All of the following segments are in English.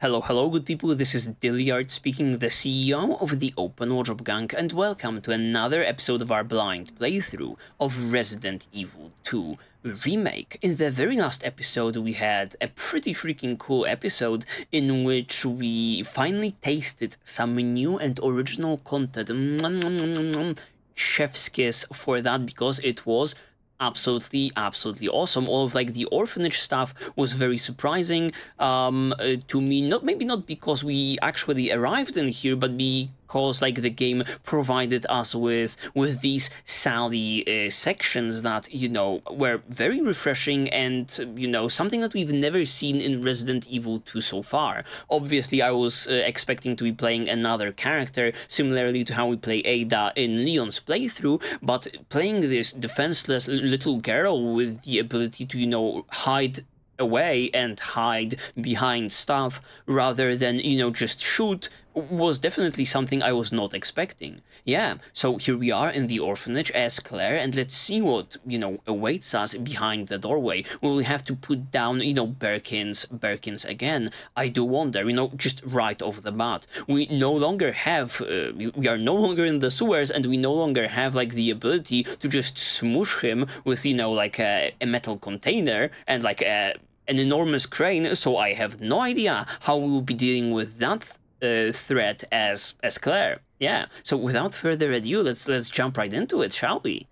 Hello, hello, good people. This is Dyliard speaking, the CEO of the Open Wardrobe Gang, and welcome to another episode of our blind playthrough of Resident Evil 2 Remake. In the very last episode, we had a pretty freaking cool episode in which we finally tasted some new and original content. Chef's kiss for that, because it was absolutely awesome. All of like the orphanage stuff was very surprising to me, not because we actually arrived in here, but because like the game provided us with these Sally sections that, you know, were very refreshing and, you know, something that we've never seen in Resident Evil 2 so far. Obviously I was expecting to be playing another character similarly to how we play Ada in Leon's playthrough, but playing this defenseless little girl with the ability to, you know, hide away and hide behind stuff rather than, you know, just shoot was definitely something I was not expecting. Yeah, so here we are in the orphanage as Claire, and let's see what, you know, awaits us behind the doorway. Will we have to put down, you know, Birkins again? I do wonder, you know, just right off the bat. We no longer have, we are no longer in the sewers, and we no longer have, like, the ability to just smoosh him with, you know, like a metal container and, like, an enormous crane, so I have no idea how we will be dealing with that threat as Claire. Yeah, so without further ado, let's jump right into it, shall we?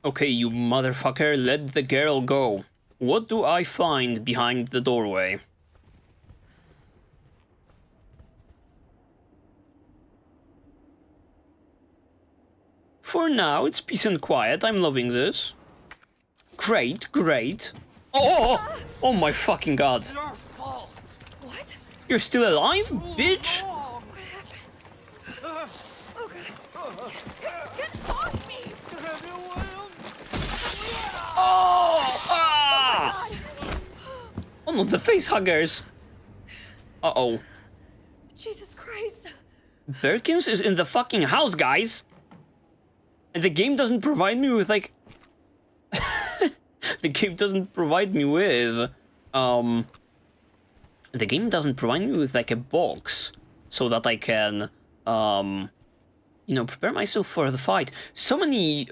Okay, you motherfucker, let the girl go. What do I find behind the doorway? For now, it's peace and quiet. I'm loving this. Great, great. Oh my fucking god. Your fault. What? You're still alive, bitch? Wrong. What happened? Oh god. Get off me! Oh! Ah! God. Oh no, the face huggers. Uh-oh. Jesus Christ. Birkins is in the fucking house, guys. And the game doesn't provide me with, like... The game doesn't provide me with, the game doesn't provide me with, like, a box so that I can, you know, prepare myself for the fight. So many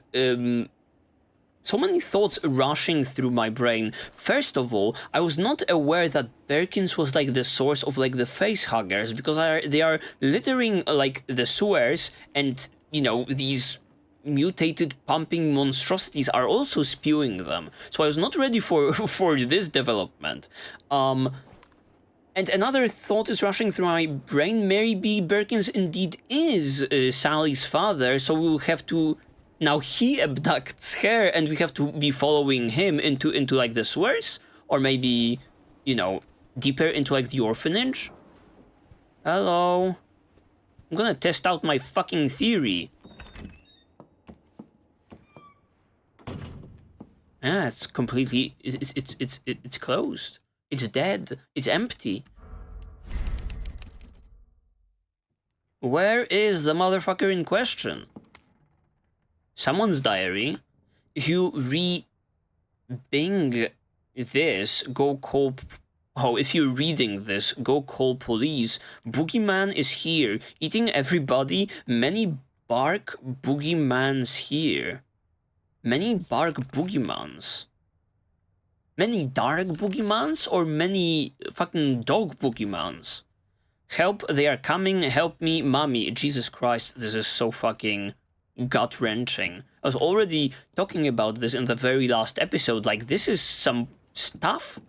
thoughts rushing through my brain. First of all, I was not aware that Birkins was, like, the source of, like, the face huggers, because they are littering, like, the sewers, and, you know, these mutated pumping monstrosities are also spewing them. So I was not ready for this development. And another thought is rushing through my brain. Maybe Birkins indeed is Sally's father, so we will have to... Now he abducts her, and we have to be following him into like the sewers? Or maybe, you know, deeper into like the orphanage? Hello? I'm gonna test out my fucking theory. Yeah, it's completely... It's closed. It's dead. It's empty. Where is the motherfucker in question? Someone's diary. If you re-bing this, go call... Oh, if you're reading this, go call police. Boogeyman is here, eating everybody. Many bark boogeymans here. Many bark boogeymans. Many dark boogeymans or many fucking dog boogeymans? Help, they are coming, help me, mommy. Jesus Christ, this is so fucking gut-wrenching. I was already talking about this in the very last episode, like, this is some tough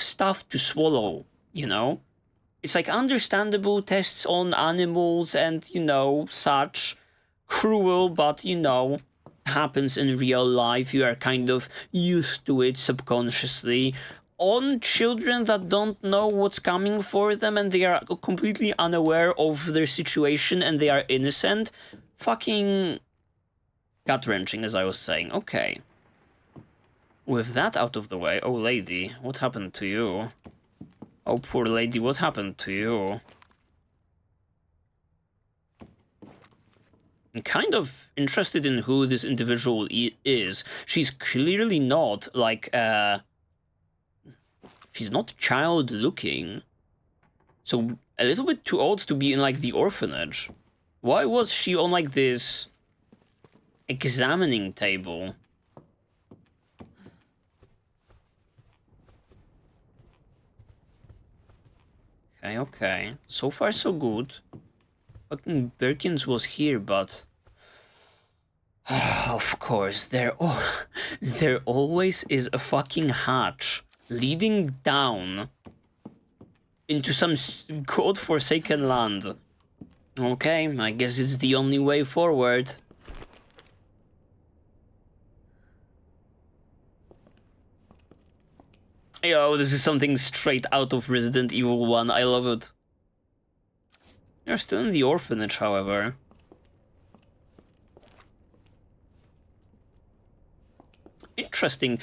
stuff to swallow, you know? It's like understandable tests on animals and, you know, such. Cruel, but, you know, happens in real life. You are kind of used to it subconsciously. On children that don't know what's coming for them and they are completely unaware of their situation and they are innocent. Fucking gut-wrenching, as I was saying. Okay. With that out of the way, oh lady, what happened to you? Oh poor lady, what happened to you? I'm kind of interested in who this individual is. She's clearly not, like, She's not child looking. So a little bit too old to be in like the orphanage. Why was she on like this examining table? Okay, okay. So far so good. Fucking Birkins was here, but of course, there always is a fucking hatch leading down into some god-forsaken land. Okay, I guess it's the only way forward. Yo, this is something straight out of Resident Evil 1. I love it. You're still in the orphanage, however. Interesting.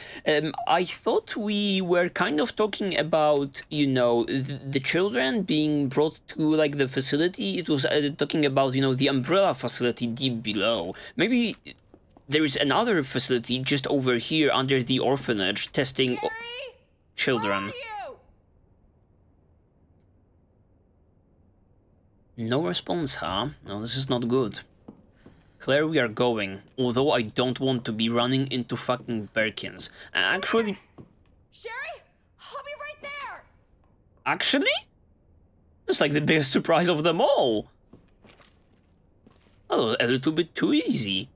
I thought we were kind of talking about, you know, the children being brought to, like, the facility. It was talking about, you know, the umbrella facility deep below. Maybe there is another facility just over here under the orphanage testing children. Where are you? No response, huh? No, this is not good. Claire, we are going. Although I don't want to be running into fucking Birkins. Actually... Sherry? I'll be right there! Actually? It's like the biggest surprise of them all. That was a little bit too easy.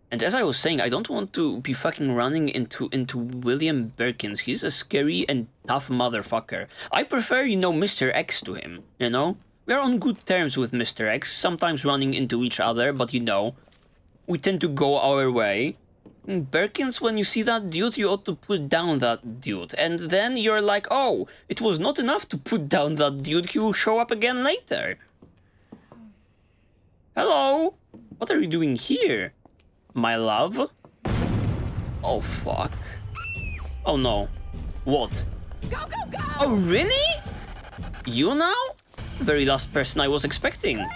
And as I was saying, I don't want to be fucking running into William Birkins. He's a scary and tough motherfucker. I prefer, you know, Mr. X to him, you know? We're on good terms with Mr. X, sometimes running into each other, but you know, we tend to go our way. Birkins, when you see that dude, you ought to put down that dude. And then you're like, oh, it was not enough to put down that dude, he will show up again later. Hello? What are you doing here? My love? Oh, fuck. Oh, no. What? Go, go, go! Oh, really? You now? Very last person I was expecting. Claire!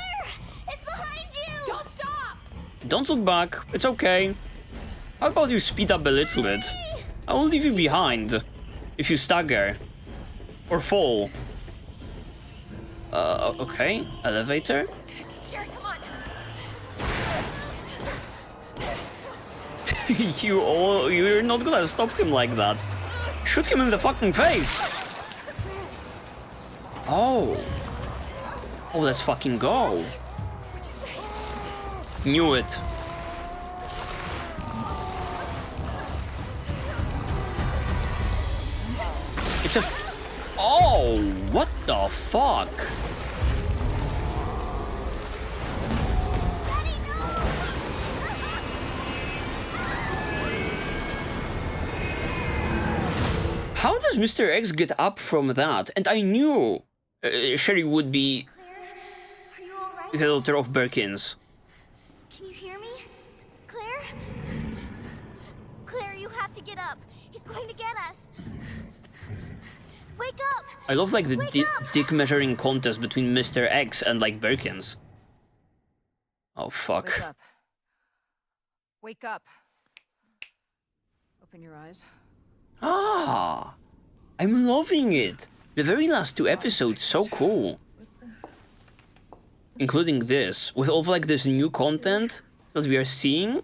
It's behind you! Don't stop! Don't look back. It's okay. How about you speed up a little bit? I will leave you behind. If you stagger. Or fall. Okay. Elevator? Sherry, come on! You're not gonna stop him like that. Shoot him in the fucking face. Oh. Oh, let's fucking go. What'd you say? Knew it. It's a... Oh, what the fuck? Daddy, no! How does Mr. X get up from that? And I knew Sherry would be Are you alright? the daughter of Birkins. Can you hear me? Claire? Claire, you have to get up. He's going to get us. Wake up! I love like the Wake up! dick measuring contest between Mr. X and like Birkins. Oh fuck. Wake up. Wake up. Open your eyes. Ah, I'm loving it. The very last two episodes, so cool. Including this, with all of like this new content that we are seeing.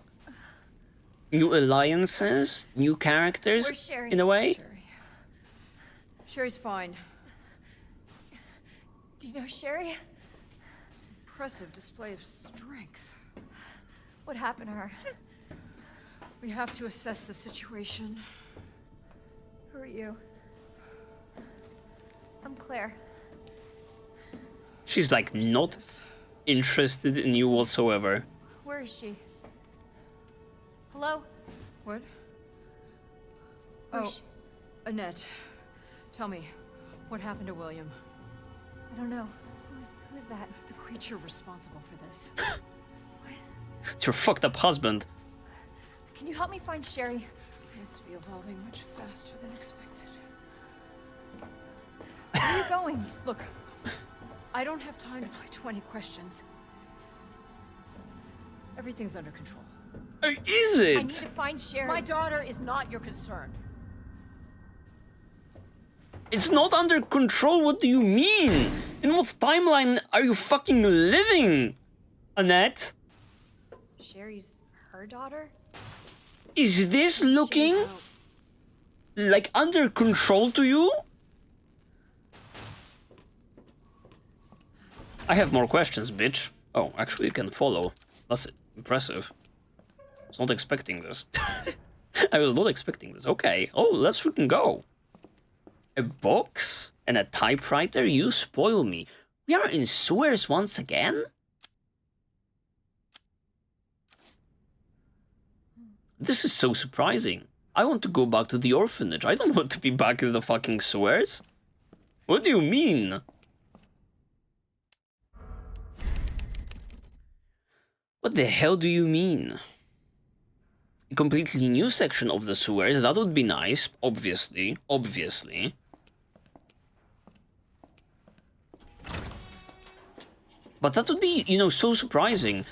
New alliances, new Where's characters, Sherry? in a way. Sherry. Sherry's fine. Do you know Sherry? It's an impressive display of strength. What happened to her? We have to assess the situation. Who are you? I'm Claire. She's like not This. interested in you whatsoever. Where is she? Hello? What? Where's Oh, she? Annette. Tell me, what happened to William? I don't know. Who's that? The creature responsible for this. It's your fucked up husband. Can you help me find Sherry? Seems to be evolving much faster than expected. Where are you going? Look, I don't have time to play 20 questions. Everything's under control. Is I need it? to find Sherry. My daughter is not your concern. It's not under control, what do you mean? In what timeline are you fucking living, Annette? Sherry's her daughter? Is this looking like under control to you? I have more questions, bitch. Oh, actually you can follow. That's impressive. I was not expecting this. I was not expecting this. Okay. Oh, let's freaking go. A box and a typewriter? You spoil me. We are in sewers once again? This is so surprising. I want to go back to the orphanage. I don't want to be back in the fucking sewers. What do you mean? What the hell do you mean? A completely new section of the sewers, that would be nice, obviously. But that would be, you know, so surprising.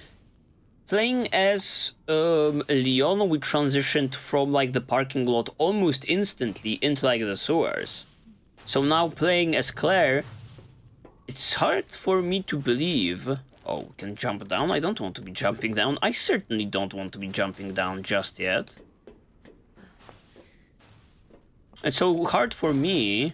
Playing as Leon, we transitioned from like the parking lot almost instantly into like the sewers. So now playing as Claire, it's hard for me to believe. Oh, we can jump down? I don't want to be jumping down. I certainly don't want to be jumping down just yet. It's so hard for me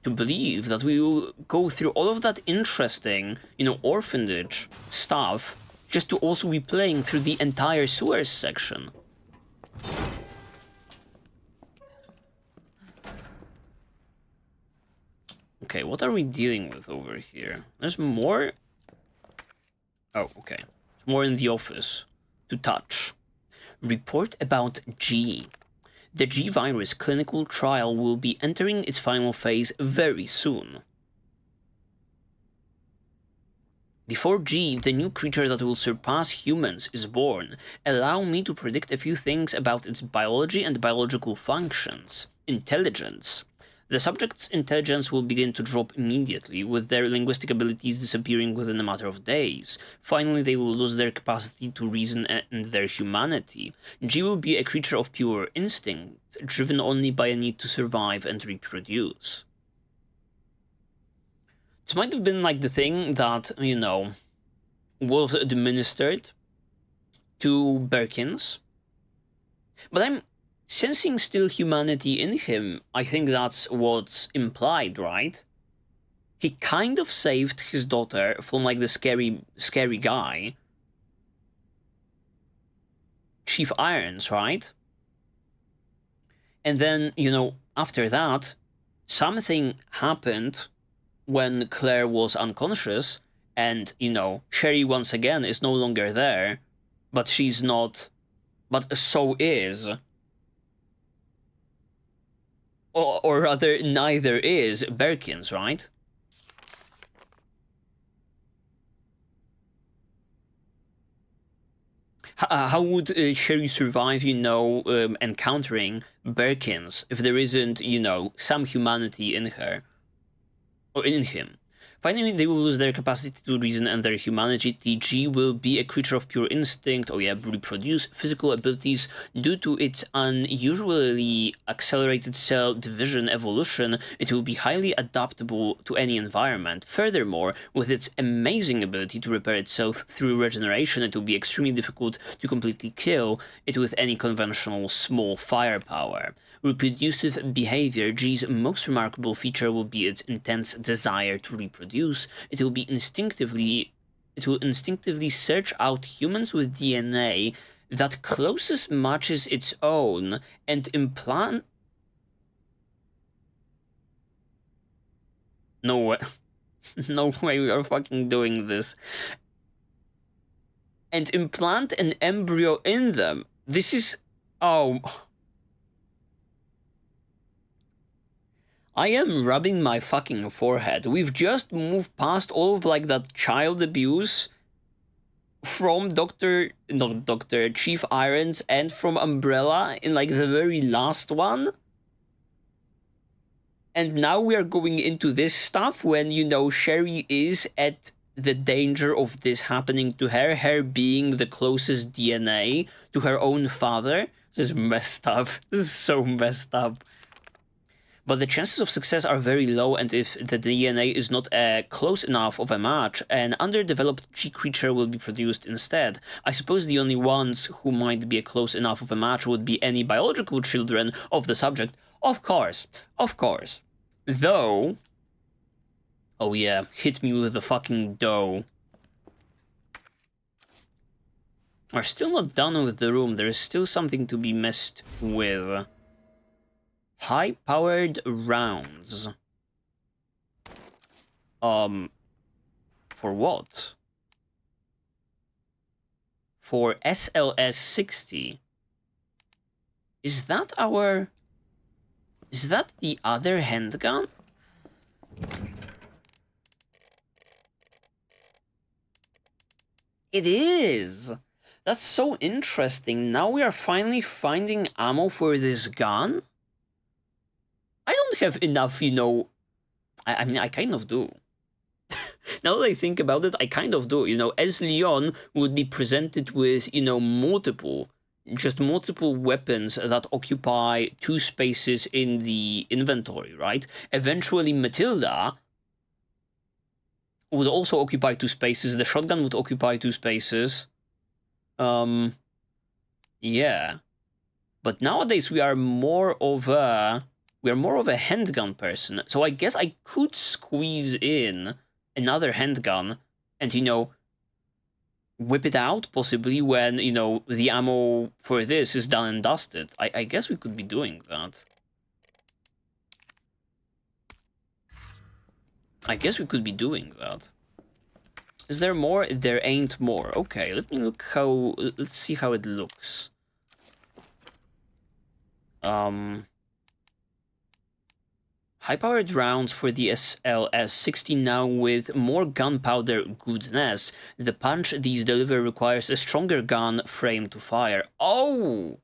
to believe that we will go through all of that interesting, you know, orphanage stuff just to also be playing through the entire sewers section. Okay, what are we dealing with over here? There's more? Oh, okay. There's more in the office to touch. Report about G. The G virus clinical trial will be entering its final phase very soon. Before G, the new creature that will surpass humans, is born, allow me to predict a few things about its biology and biological functions. Intelligence. The subject's intelligence will begin to drop immediately, with their linguistic abilities disappearing within a matter of days. Finally, they will lose their capacity to reason and their humanity. G will be a creature of pure instinct, driven only by a need to survive and reproduce. This might have been like the thing that, you know, was administered to Birkins. But I'm sensing still humanity in him. I think that's what's implied, right? He kind of saved his daughter from like the scary guy. Chief Irons, right? And then, you know, after that, something happened when Claire was unconscious, and, you know, Sherry once again is no longer there, but she's not, but so is, or rather, neither is Birkins, right? How would Sherry survive, you know, encountering Birkins if there isn't, you know, some humanity in her? Or in him. Finally, they will lose their capacity to reason and their humanity. TG will be a creature of pure instinct, reproduce physical abilities. Due to its unusually accelerated cell division evolution, it will be highly adaptable to any environment. Furthermore, with its amazing ability to repair itself through regeneration, it will be extremely difficult to completely kill it with any conventional small firepower. Reproducive behavior. G's most remarkable feature will be its intense desire to reproduce. It will instinctively search out humans with DNA that closest matches its own and implant. No way. No way we are fucking doing this. And implant an embryo in them. This is... Oh... I am rubbing my fucking forehead. We've just moved past all of like that child abuse from Chief Irons and from Umbrella in like the very last one. And now we are going into this stuff when, you know, Sherry is at the danger of this happening to her, her being the closest DNA to her own father. This is messed up. This is so messed up. but the chances of success are very low, and if the DNA is not close enough of a match, an underdeveloped G creature will be produced instead. I suppose the only ones who might be a close enough of a match would be any biological children of the subject. Of course, of course. Though... Oh yeah, hit me with the fucking dough. We're still not done with the room. There is still something to be messed with. High-powered rounds. For what? For SLS 60. Is that our... Is that the other handgun? It is! That's so interesting. Now we are finally finding ammo for this gun? I don't have enough, you know... I mean, I kind of do. Now that I think about it, I kind of do. You know, as Leon would be presented with, you know, multiple weapons that occupy 2 spaces in the inventory, right? Eventually, Matilda would also occupy 2 spaces. The shotgun would occupy 2 spaces. Yeah. But nowadays, we are more of a handgun person. So I guess I could squeeze in another handgun and, you know, whip it out, possibly, when, you know, the ammo for this is done and dusted. I guess we could be doing that. I guess we could be doing that. Is there more? There ain't more. Okay, let me look how... Let's see how it looks. High-powered rounds for the SLS 60 now with more gunpowder goodness. The punch these deliver requires a stronger gun frame to fire. Oh!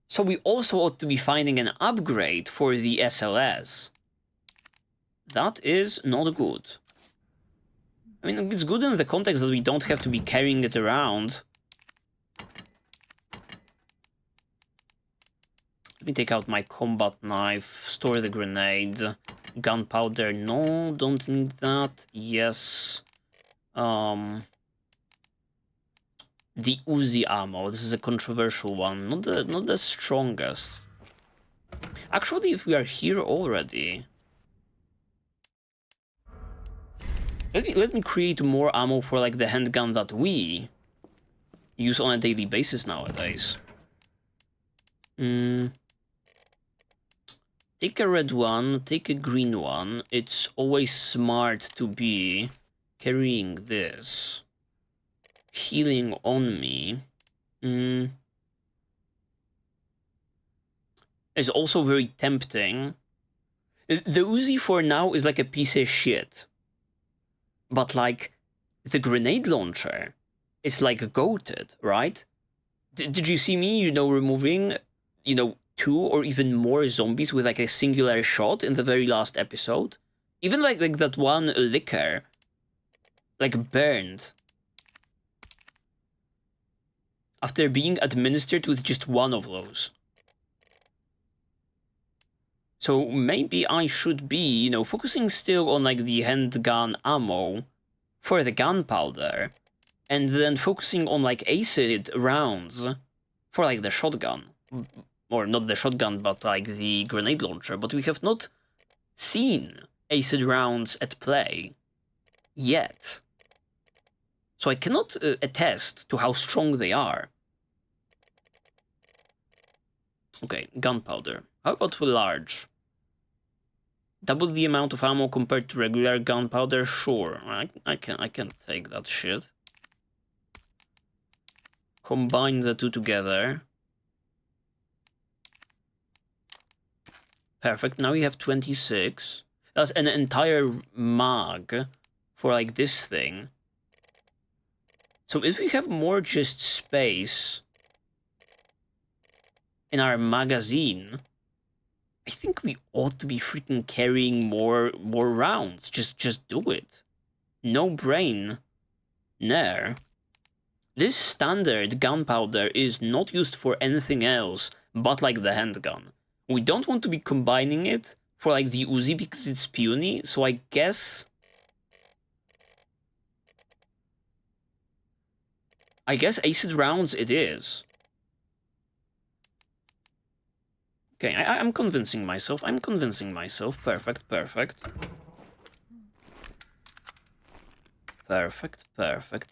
So we also ought to be finding an upgrade for the SLS. That is not good. I mean, it's good in the context that we don't have to be carrying it around. Let me take out my combat knife, store the grenade, gunpowder, no, don't need that, yes. The Uzi ammo, this is a controversial one, not the strongest. Actually, if we are here already... Let me create more ammo for, like, the handgun that we use on a daily basis nowadays. Take a red one, take a green one. It's always smart to be carrying this. Healing on me. Is also very tempting. The Uzi for now is like a piece of shit. But, like, the grenade launcher is, like, goated, right? Did you see me, you know, removing, you know, 2 or even more zombies with, like, a singular shot in the very last episode? Even, like that one liquor, like, burned after being administered with just one of those. So maybe I should be, you know, focusing still on, like, the handgun ammo for the gunpowder, and then focusing on, like, acid rounds for, like, the shotgun. Or not the shotgun, but, like, the grenade launcher. But we have not seen acid rounds at play yet. So I cannot attest to how strong they are. Okay, gunpowder. How about large? Double the amount of ammo compared to regular gunpowder? Sure, I can take that shit. Combine the 2 together. Perfect, now we have 26. That's an entire mag for, like, this thing. So if we have more just space in our magazine, I think we ought to be freaking carrying more rounds. Just do it. No brain. There. This standard gunpowder is not used for anything else but, like, the handgun. We don't want to be combining it for like the Uzi because it's puny, so I guess acid rounds it is. Okay, I'm convincing myself. Perfect.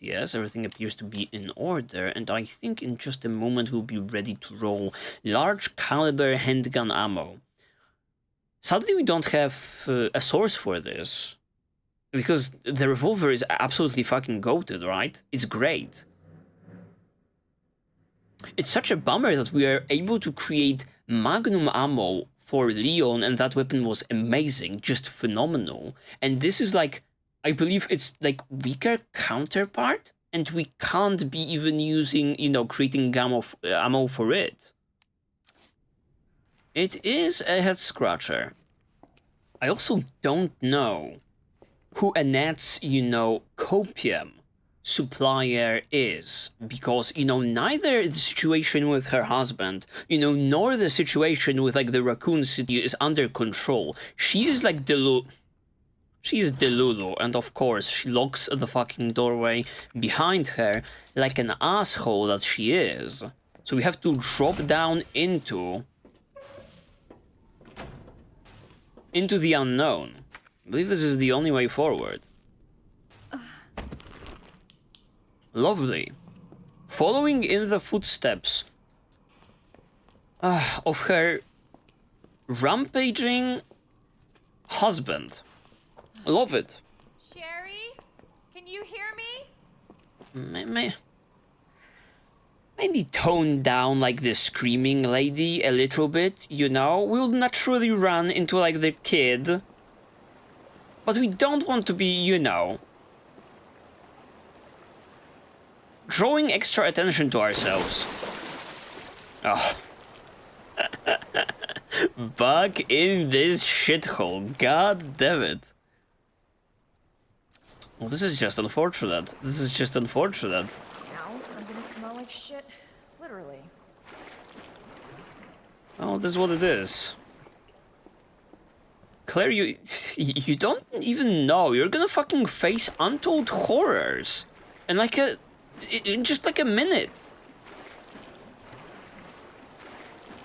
Yes, everything appears to be in order, and I think in just a moment we'll be ready to roll large caliber handgun ammo. Sadly, we don't have a source for this, because the revolver is absolutely fucking goated, right? It's great. It's such a bummer that we are able to create magnum ammo for Leon, and that weapon was amazing, just phenomenal. And this is like, I believe it's like weaker counterpart, and we can't be even using, you know, creating ammo for it. It is a head scratcher. I also don't know who Annette's, you know, copium supplier is, because, you know, neither the situation with her husband, you know, nor the situation with like the Raccoon City is under control. She is like she's Delulu, and of course she locks the fucking doorway behind her like an asshole that she is. So we have to drop down into the unknown. I believe this is the only way forward. Lovely. Following in the footsteps of her rampaging husband. Love it. Sherry, can you hear me? Maybe tone down like the screaming lady a little bit, you know? We'll naturally run into like the kid. But we don't want to be, you know, drawing extra attention to ourselves. Oh. Back in this shithole. God damn it. Well, this is just unfortunate. Now I'm gonna smell like shit. Literally. Oh, this is what it is. Claire, you don't even know. You're gonna fucking face untold horrors. And like in just like a minute.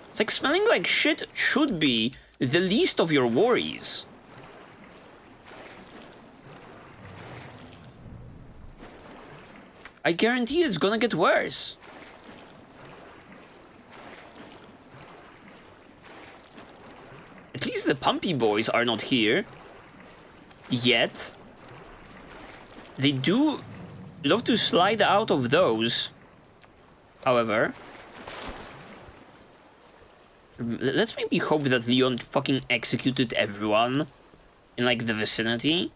It's like smelling like shit should be the least of your worries. I guarantee it's gonna get worse. At least the Pumpy Boys are not here. Yet. They do love to slide out of those. However. Let's maybe hope that Leon fucking executed everyone in like the vicinity.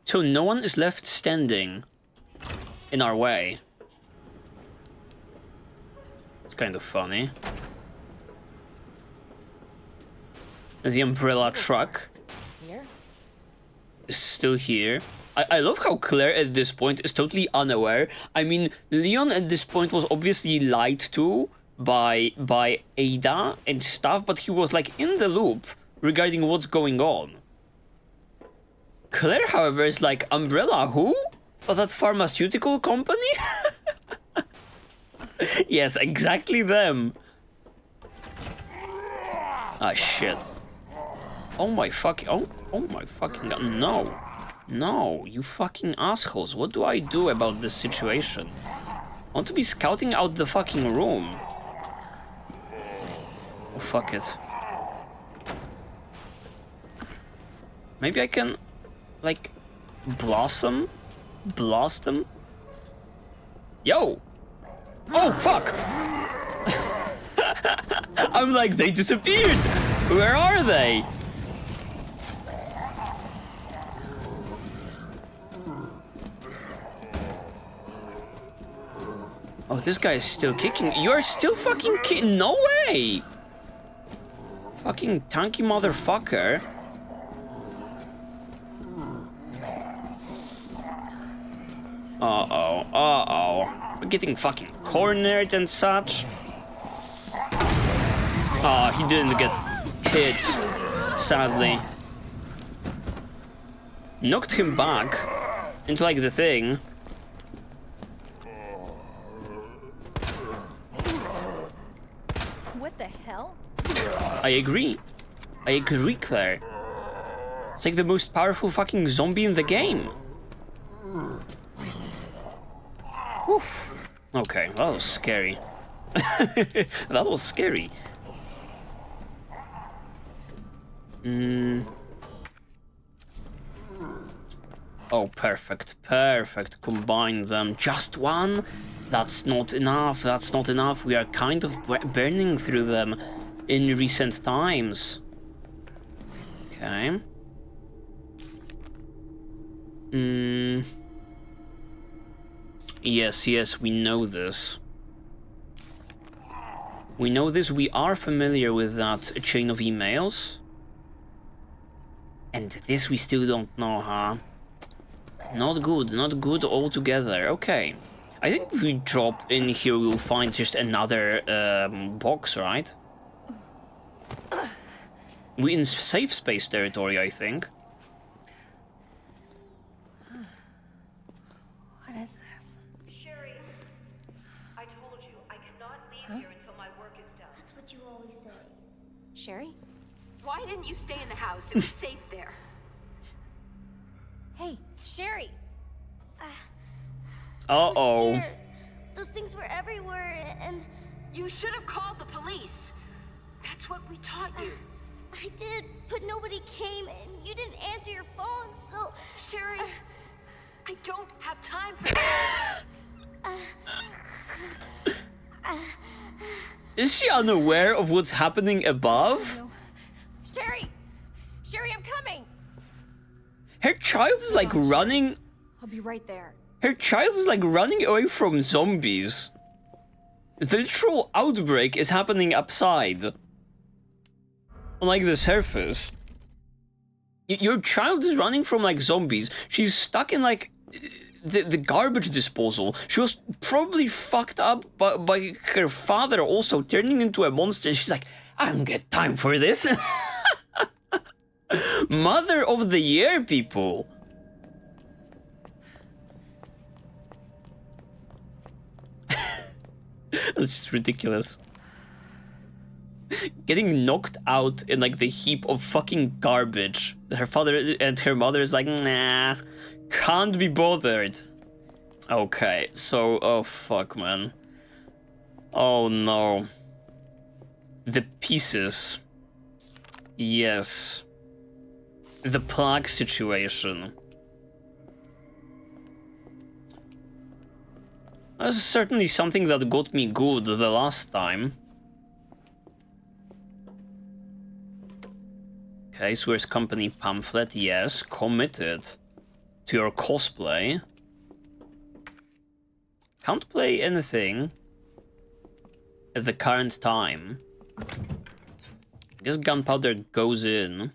So no one is left standing in our way. It's kind of funny. The umbrella truck is still here. I love how Claire at this point is totally unaware. I mean, Leon at this point was obviously lied to by Ada and stuff, but he was like in the loop regarding what's going on. Claire, however, is like, Umbrella who? Oh, that pharmaceutical company? Yes, exactly them. Ah, shit. Oh my fucking... Oh my fucking god. No. No, you fucking assholes. What do I do about this situation? I want to be scouting out the fucking room. Oh, fuck it. Maybe I can... like... blossom? Blast them? Yo! Oh, fuck! I'm like, they disappeared! Where are they? Oh, this guy is still kicking. You're still fucking kicking? No way! Fucking tanky motherfucker. Uh-oh, uh-oh. We're getting fucking cornered and such. Ah, he didn't get hit, sadly. Knocked him back into like the thing. What the hell? I agree. I agree, Claire. It's like the most powerful fucking zombie in the game. Oof. Okay, that was scary. That was scary. Oh, perfect, perfect. Combine them. Just one? That's not enough. That's not enough. We are kind of burning through them in recent times. Okay. Yes, we know this. We know this. We are familiar with that chain of emails. And this we still don't know, huh? Not good altogether. Okay. I think if we drop in here, we'll find just another box, right? We're in safe space territory, I think. What is this? Sherry, I told you, I cannot leave here until my work is done. That's what you always say. Sherry? Why didn't you stay in the house? It was safe there. Hey, Sherry! Uh-oh. Scared. Those things were everywhere, and You should have called the police. That's what we taught you. I did, but nobody came, and you didn't answer your phone, so... Sherry, I don't have time for that. Is she unaware of what's happening above? Sherry! Sherry, I'm coming! Her child is like running... I'll be right there. Her child is like running away from zombies. The literal outbreak is happening upside. On like the surface. Your child is running from like zombies. She's stuck in like the garbage disposal. She was probably fucked up by her father also turning into a monster. She's like, I don't get time for this. Mother of the year, people. That's just ridiculous. Getting knocked out in like the heap of fucking garbage. Her father and her mother is like, nah, can't be bothered. Okay, so, oh fuck, man. Oh no. The pieces. Yes. The plague situation. That's certainly something that got me good the last time. Okay, Swears Company pamphlet, yes. Committed to your cosplay. Can't play anything at the current time. I guess gunpowder goes in.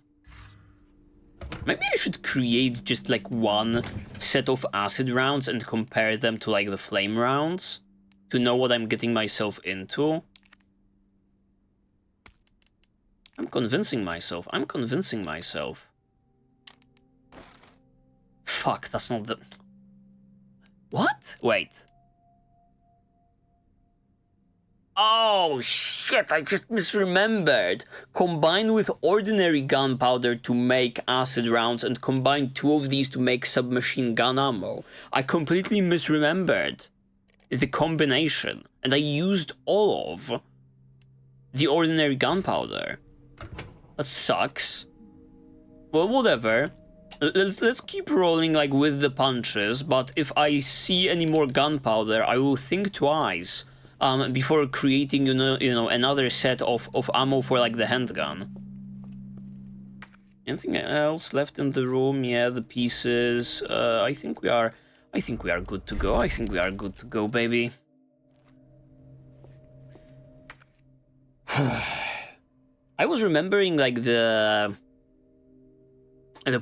Maybe I should create just like one set of acid rounds and compare them to like the flame rounds to know what I'm getting myself into. I'm convincing myself. Fuck, that's not the... What? Wait. Oh, shit, I just misremembered. Combine with ordinary gunpowder to make acid rounds and combine two of these to make submachine gun ammo. I completely misremembered the combination, and I used all of the ordinary gunpowder. That sucks. Well, whatever. Let's keep rolling like with the punches, but if I see any more gunpowder, I will think twice. Before creating, you know, another set of ammo for like the handgun. Anything else left in the room? Yeah, the pieces. I think we are good to go. I think we are good to go, baby. I was remembering like the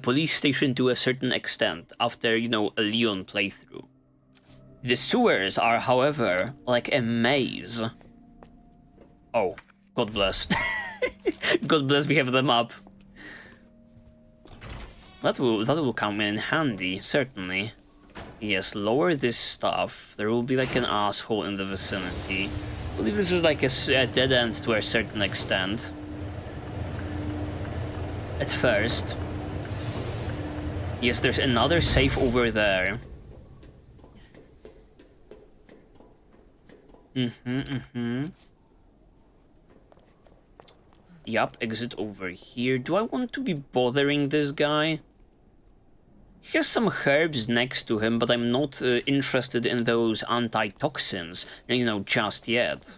police station to a certain extent after, you know, a Leon playthrough. The sewers are, however, like a maze. Oh, God bless. God bless we have them up. That will come in handy, certainly. Yes, lower this stuff. There will be like an asshole in the vicinity. I believe this is like a dead end to a certain extent. At first. Yes, there's another safe over there. Yup, exit over here. Do I want to be bothering this guy? He has some herbs next to him, but I'm not interested in those antitoxins, you know, just yet.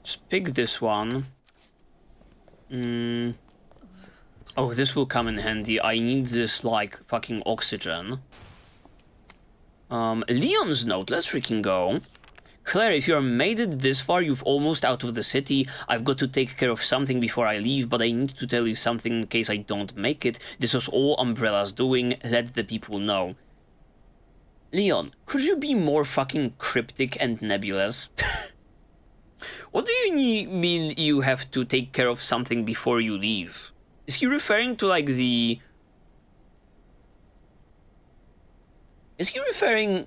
Just pick this one. Oh, this will come in handy. I need this, like, fucking oxygen. Leon's note. Let's freaking go. Claire, if you're made it this far, you've almost out of the city. I've got to take care of something before I leave, but I need to tell you something in case I don't make it. This was all Umbrella's doing. Let the people know. Leon, could you be more fucking cryptic and nebulous? What do you mean you have to take care of something before you leave? Is he referring to, like, the... Is he referring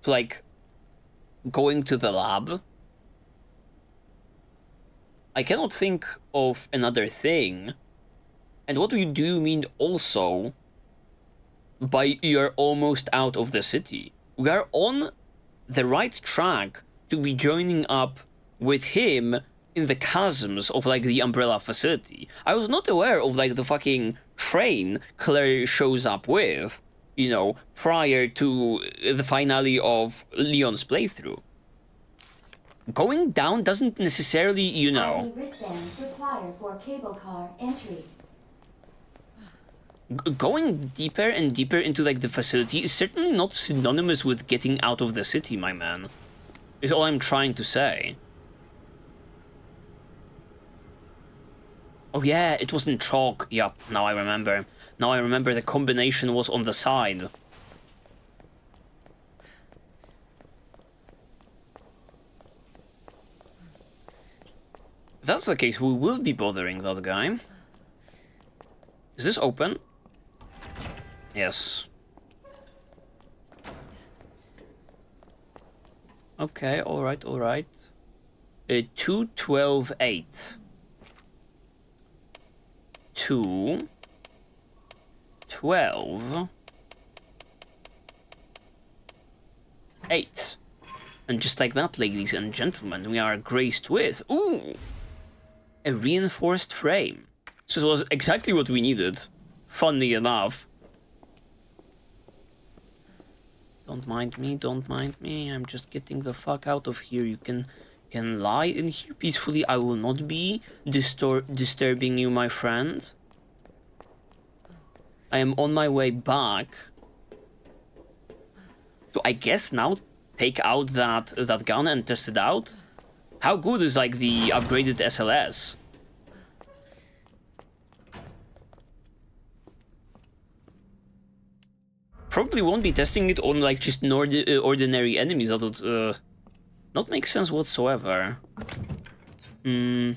to, like, going to the lab? I cannot think of another thing. And what do you mean also by you're almost out of the city? We are on the right track to be joining up with him in the chasms of, like, the Umbrella facility. I was not aware of, like, the fucking train Claire shows up with, you know, prior to the finale of Leon's playthrough. Going down doesn't necessarily, you know... Wristband required for cable car entry. Going deeper and deeper into, like, the facility is certainly not synonymous with getting out of the city, my man. Is all I'm trying to say. Oh yeah, it was in chalk. Yup, now I remember. Now I remember the combination was on the side. If that's the case, we will be bothering that guy. Is this open? Yes. Okay, alright, alright. 212-8. 2 12 8. And just like that, ladies and gentlemen, we are graced with a reinforced frame. So it was exactly what we needed, funny enough. Don't mind me, don't mind me. I'm just getting the fuck out of here. You can lie in here peacefully. I will not be disturbing you, my friend. I am on my way back. So I guess now take out that gun and test it out. How good is, like, the upgraded SLS? Probably won't be testing it on, like, just ordinary enemies. That would not make sense whatsoever. I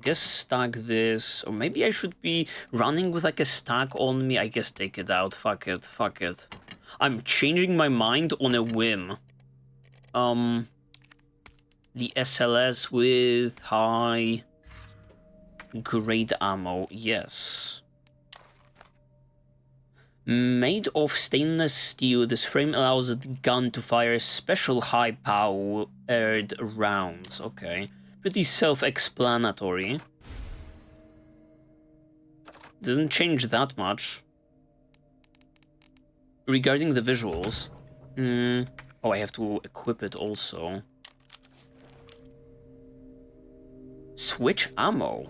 guess stack this, or maybe I should be running with, like, a stack on me. I guess take it out. Fuck it, fuck it. I'm changing my mind on a whim. The SLS with high grade ammo, yes. Made of stainless steel, this frame allows the gun to fire special high-powered rounds. Okay. Pretty self-explanatory. Didn't change that much. Regarding the visuals... Oh, I have to equip it also. Switch ammo.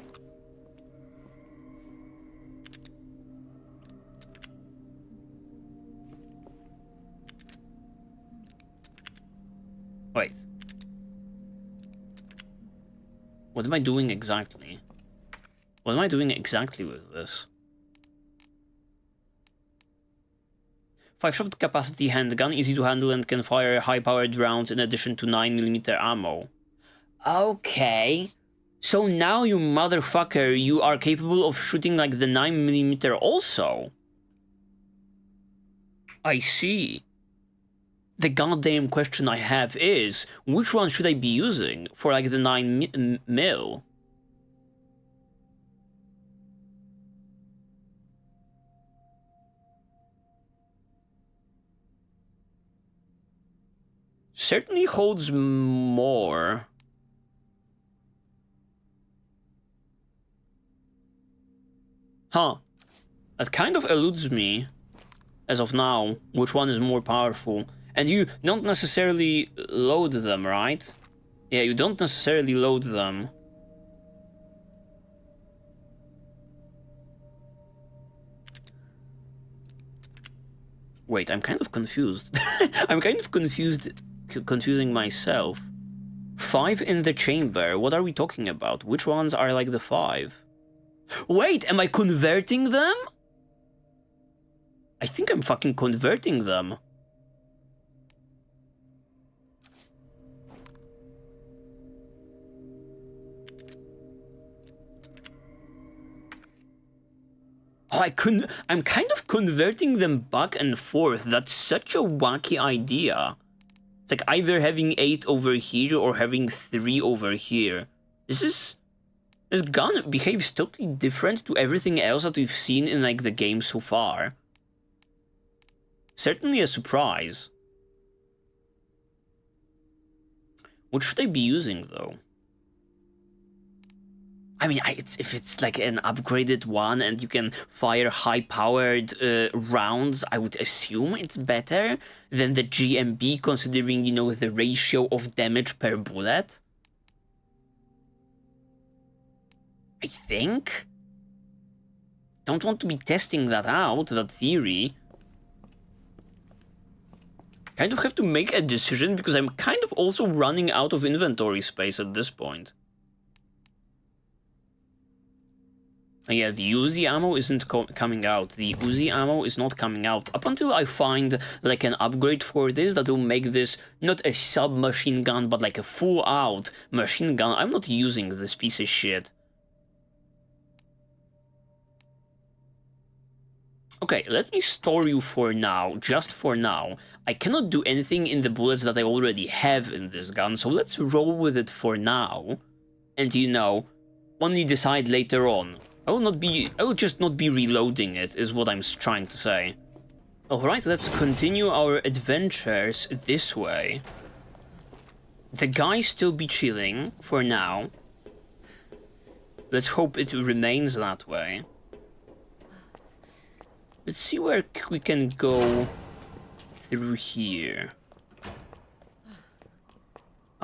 Wait. What am I doing exactly? What am I doing exactly with this? 5-shot capacity handgun, easy to handle and can fire high-powered rounds in addition to 9mm ammo. Okay. So now, you motherfucker, you are capable of shooting like the 9mm also. I see. The goddamn question I have is, which one should I be using for like the 9mm? Certainly holds more. Huh. That kind of eludes me, as of now, which one is more powerful. And you don't necessarily load them, right? Yeah, you don't necessarily load them. Wait, I'm kind of confused. I'm kind of confusing myself. 5 in the chamber, what are we talking about? Which ones are like the 5? Wait, am I converting them? I think I'm fucking converting them. Oh, I'm kind of converting them back and forth. That's such a wacky idea. It's like either having 8 over here or having 3 over here. This gun behaves totally different to everything else that we've seen in like the game so far. Certainly a surprise. What should I be using though? I mean, if it's like an upgraded one and you can fire high-powered rounds, I would assume it's better than the GMB, considering, you know, the ratio of damage per bullet. I think. Don't want to be testing that out, that theory. Kind of have to make a decision because I'm kind of also running out of inventory space at this point. Yeah, the Uzi ammo isn't coming out. The Uzi ammo is not coming out up until I find like an upgrade for this that will make this not a submachine gun but like a full-out machine gun. I'm not using this piece of shit. Okay, let me store you for now, just for now. I cannot do anything in the bullets that I already have in this gun, so let's roll with it for now. And you know, only decide later on. I will just not be reloading it, is what I'm trying to say. Alright, let's continue our adventures this way. The guy still be chilling, for now. Let's hope it remains that way. Let's see where we can go through here.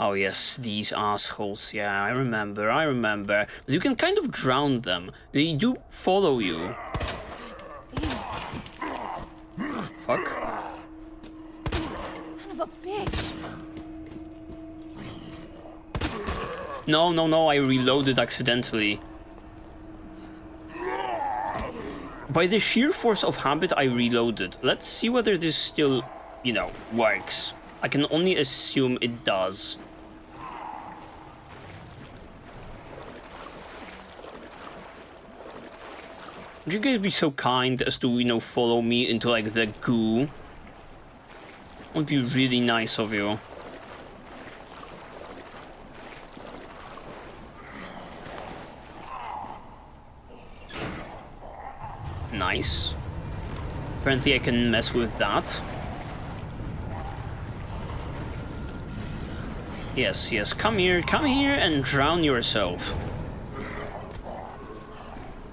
Oh yes, these assholes, yeah, I remember. But you can kind of drown them. They do follow you. Fuck. Son of a bitch. No, I reloaded accidentally. By the sheer force of habit, I reloaded. Let's see whether this still, you know, works. I can only assume it does. Would you guys be so kind as to, you know, follow me into, like, the goo? Would be really nice of you. Nice. Apparently I can mess with that. Yes, come here and drown yourself.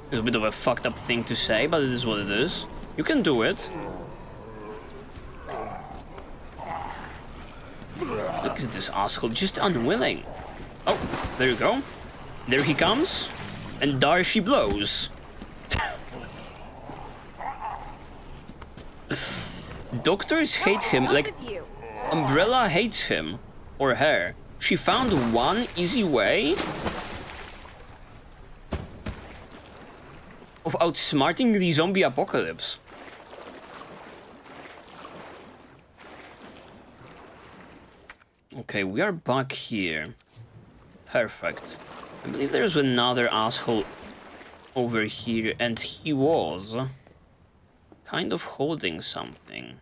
It's a bit of a fucked up thing to say, but it is what it is. You can do it. Look at this asshole, just unwilling. Oh, there you go. There he comes. And there she blows. Doctors hate him, like, Umbrella hates him. Or her. She found one easy way of outsmarting the zombie apocalypse. Okay, we are back here. Perfect. I believe there's another asshole over here, and he was kind of holding something.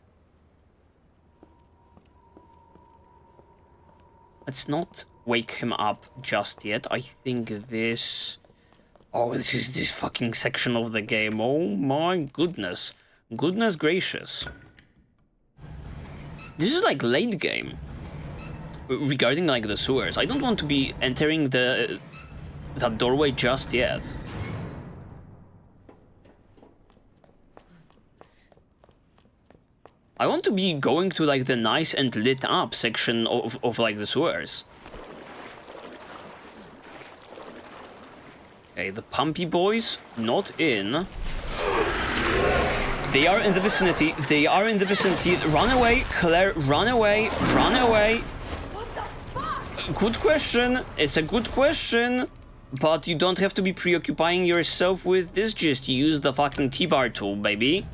Let's not wake him up just yet. I think this... Oh, this is this fucking section of the game. Oh my goodness. Goodness gracious. This is like late game. Regarding like the sewers. I don't want to be entering that doorway just yet. I want to be going to like the nice and lit up section of like the sewers. Okay, the Pumpy Boys, not in. They are in the vicinity. They are in the vicinity. Run away, Claire, run away, run away. What the fuck? Good question. It's a good question. But you don't have to be preoccupying yourself with this. Just use the fucking T-bar tool, baby.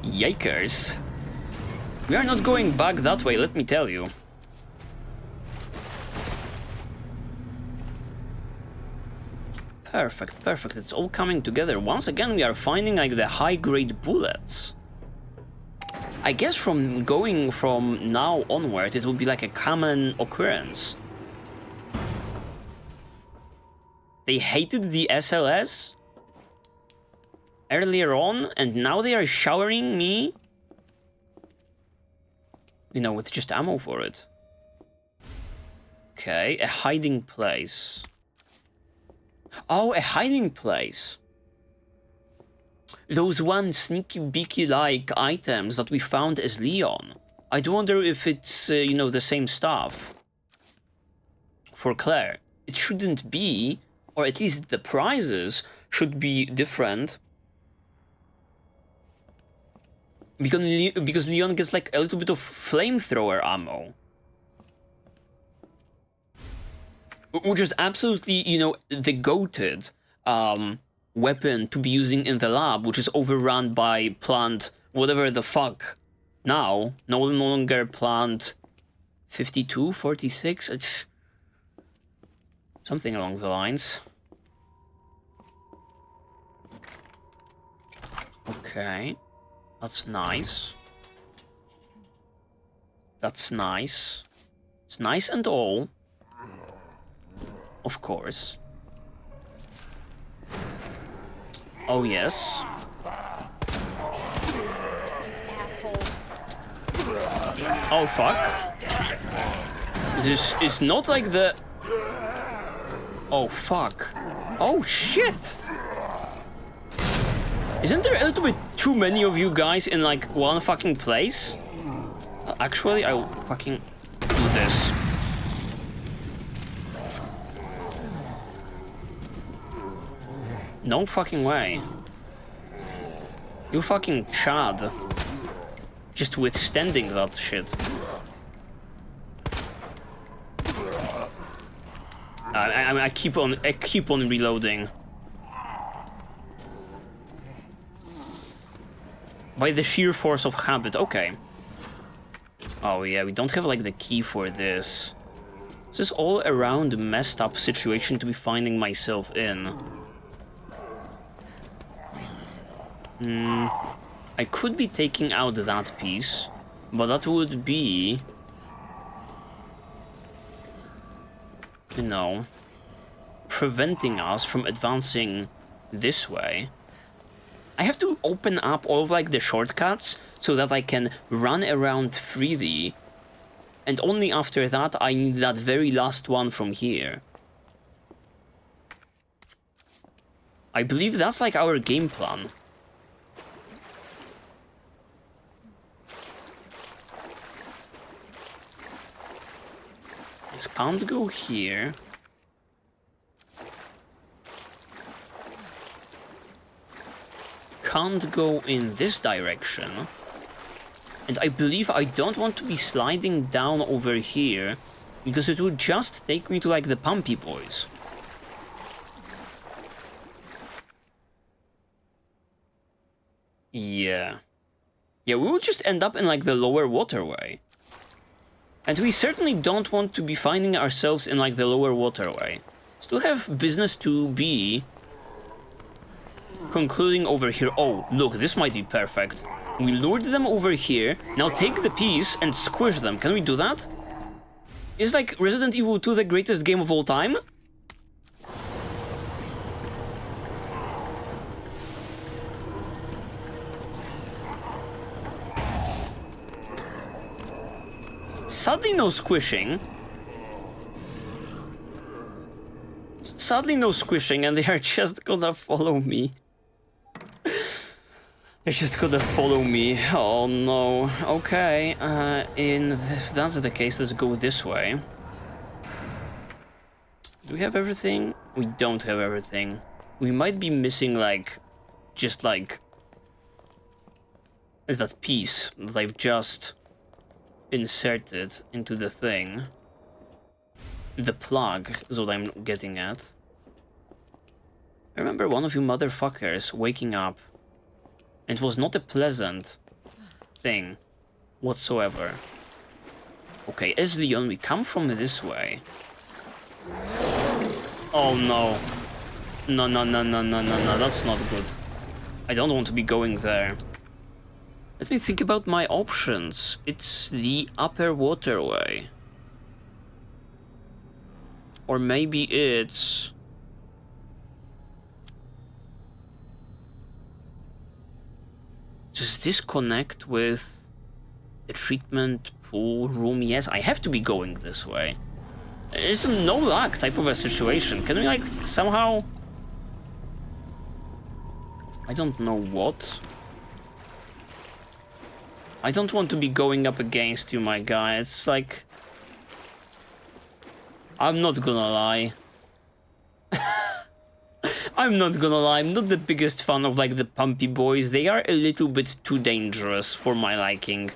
Yikers. We are not going back that way, let me tell you. Perfect, perfect. It's all coming together. Once again, we are finding like the high-grade bullets. I guess from going from now onward, it will be like a common occurrence. They hated the SLS earlier on, and now they are showering me, you know, with just ammo for it. Okay, a hiding place. Oh, a hiding place. Those one sneaky beaky-like items that we found as Leon. I do wonder if it's, you know, the same stuff. For Claire. It shouldn't be, or at least the prizes should be different. Because Leon gets like a little bit of flamethrower ammo. Which is absolutely, you know, the goated weapon to be using in the lab, which is overrun by plant whatever the fuck now. No longer plant 52, 46. It's something along the lines. Okay. That's nice. That's nice. It's nice and all. Of course. Oh, yes. Asshole. Oh, fuck. This is not like the... Oh, fuck. Oh, shit! Isn't there a little bit too many of you guys in, like, one fucking place? Actually, I will fucking do this. No fucking way. You fucking Chad. Just withstanding that shit. I keep on reloading. By the sheer force of habit, okay. Oh yeah, we don't have like the key for this. This is all around messed up situation to be finding myself in. I could be taking out that piece, but that would be... You know, preventing us from advancing this way. I have to open up all of like the shortcuts so that I can run around freely. And only after that I need that very last one from here. I believe that's like our game plan. This can't go here. Can't go in this direction. And I believe I don't want to be sliding down over here, because it would just take me to like the Pumpy Boys. Yeah. Yeah, we will just end up in like the lower waterway. And we certainly don't want to be finding ourselves in like the lower waterway. Still have business to be concluding over here. Oh, look, this might be perfect. We lured them over here. Now take the piece and squish them. Can we do that? Is like Resident Evil 2 the greatest game of all time? Sadly, no squishing. Sadly, no squishing, and they are just gonna follow me. They're just gonna follow me. Oh no. Okay, if that's the case, let's go this way. Do we have everything? We don't have everything. We might be missing, like, just like that piece that I've just inserted into the thing. The plug is what I'm getting at. I remember one of you motherfuckers waking up. It was not a pleasant thing whatsoever. Okay, as Leon, we come from this way. Oh no. No, no, no, no, no, no, no, that's not good. I don't want to be going there. Let me think about my options. It's the upper waterway. Or maybe it's... Does this connect with the treatment pool room? Yes, I have to be going this way. It's a no luck type of a situation. Can we like somehow... I don't know what. I don't want to be going up against you, my guy. It's like... I'm not gonna lie. I'm not gonna lie, I'm not the biggest fan of like the pumpy boys. They are a little bit too dangerous for my liking.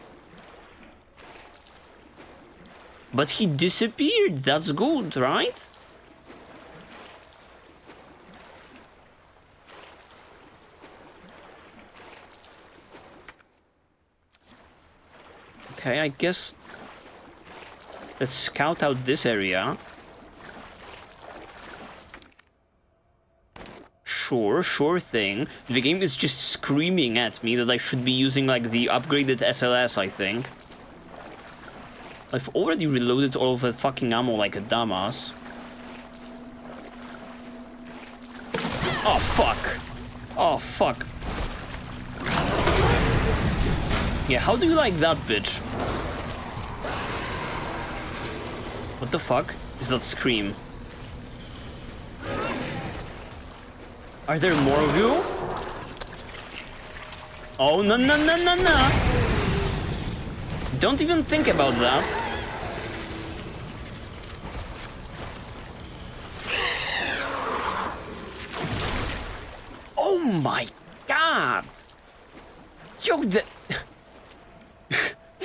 But he disappeared, that's good, right? Okay, I guess... Let's scout out this area. Sure thing. The game is just screaming at me that I should be using like the upgraded SLS, I think. I've already reloaded all of the fucking ammo like a dumbass. Oh fuck. Oh fuck. Yeah, how do you like that, bitch? What the fuck is that scream? Are there more of you? Oh, no, no, no, no, no. Don't even think about that. Oh my god. Yo, the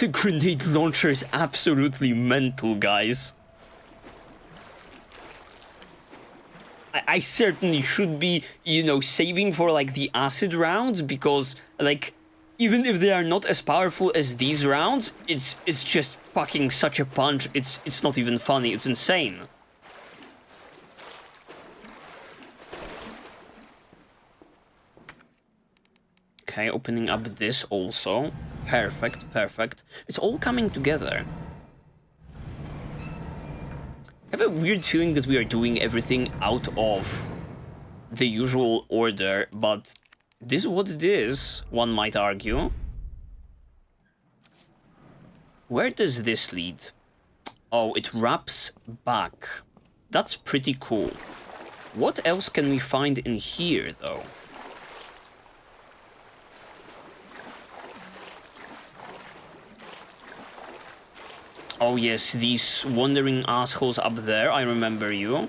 grenade launcher is absolutely mental, guys. I certainly should be, you know, saving for like the acid rounds, because like even if they are not as powerful as these rounds, it's just fucking such a punch. It's not even funny. It's insane. Okay, opening up this also. Perfect, perfect. It's all coming together. I have a weird feeling that we are doing everything out of the usual order, but this is what it is, one might argue. Where does this lead? Oh, it wraps back. That's pretty cool. What else can we find in here, though? Oh yes, these wandering assholes up there, I remember you.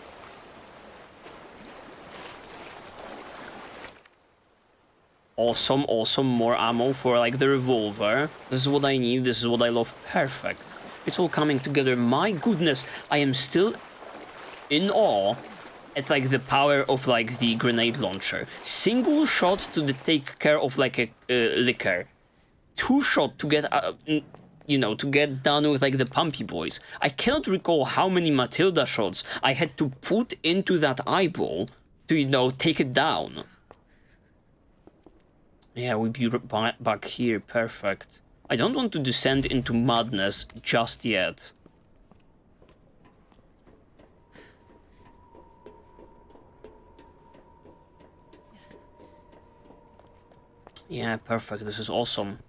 Awesome, awesome, more ammo for like the revolver. This is what I need, this is what I love. Perfect. It's all coming together. My goodness, I am still in awe at like the power of like the grenade launcher. Single shot to take care of like a liquor. 2 shot to get you know, to get done with like the pumpy boys. I cannot recall how many Matilda shots I had to put into that eyeball to, you know, take it down. Yeah, we'll be back here. Perfect. I don't want to descend into madness just yet. Yeah, perfect. This is awesome.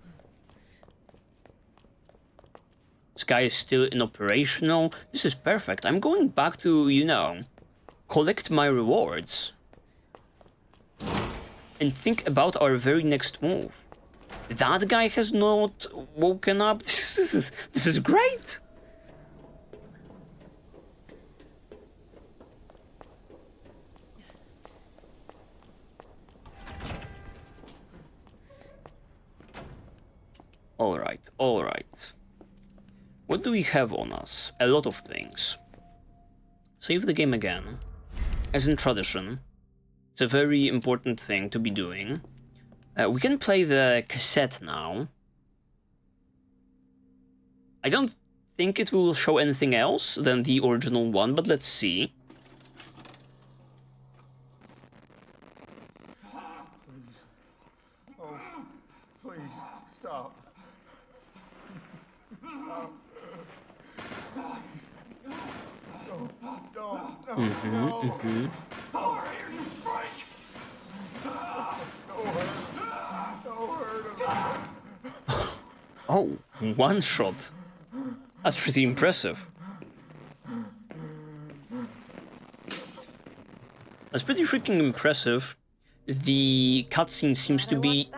This guy is still inoperational. This is perfect. I'm going back to, you know, collect my rewards. And think about our very next move. That guy has not woken up. This is great. All right. What do we have on us? A lot of things. Save the game again. As in tradition. It's a very important thing to be doing. We can play the cassette now. I don't think it will show anything else than the original one, but let's see. Please. Oh, please, stop. Stop. No. Oh, 1 shot. That's pretty impressive. That's pretty freaking impressive. The cutscene seems to be...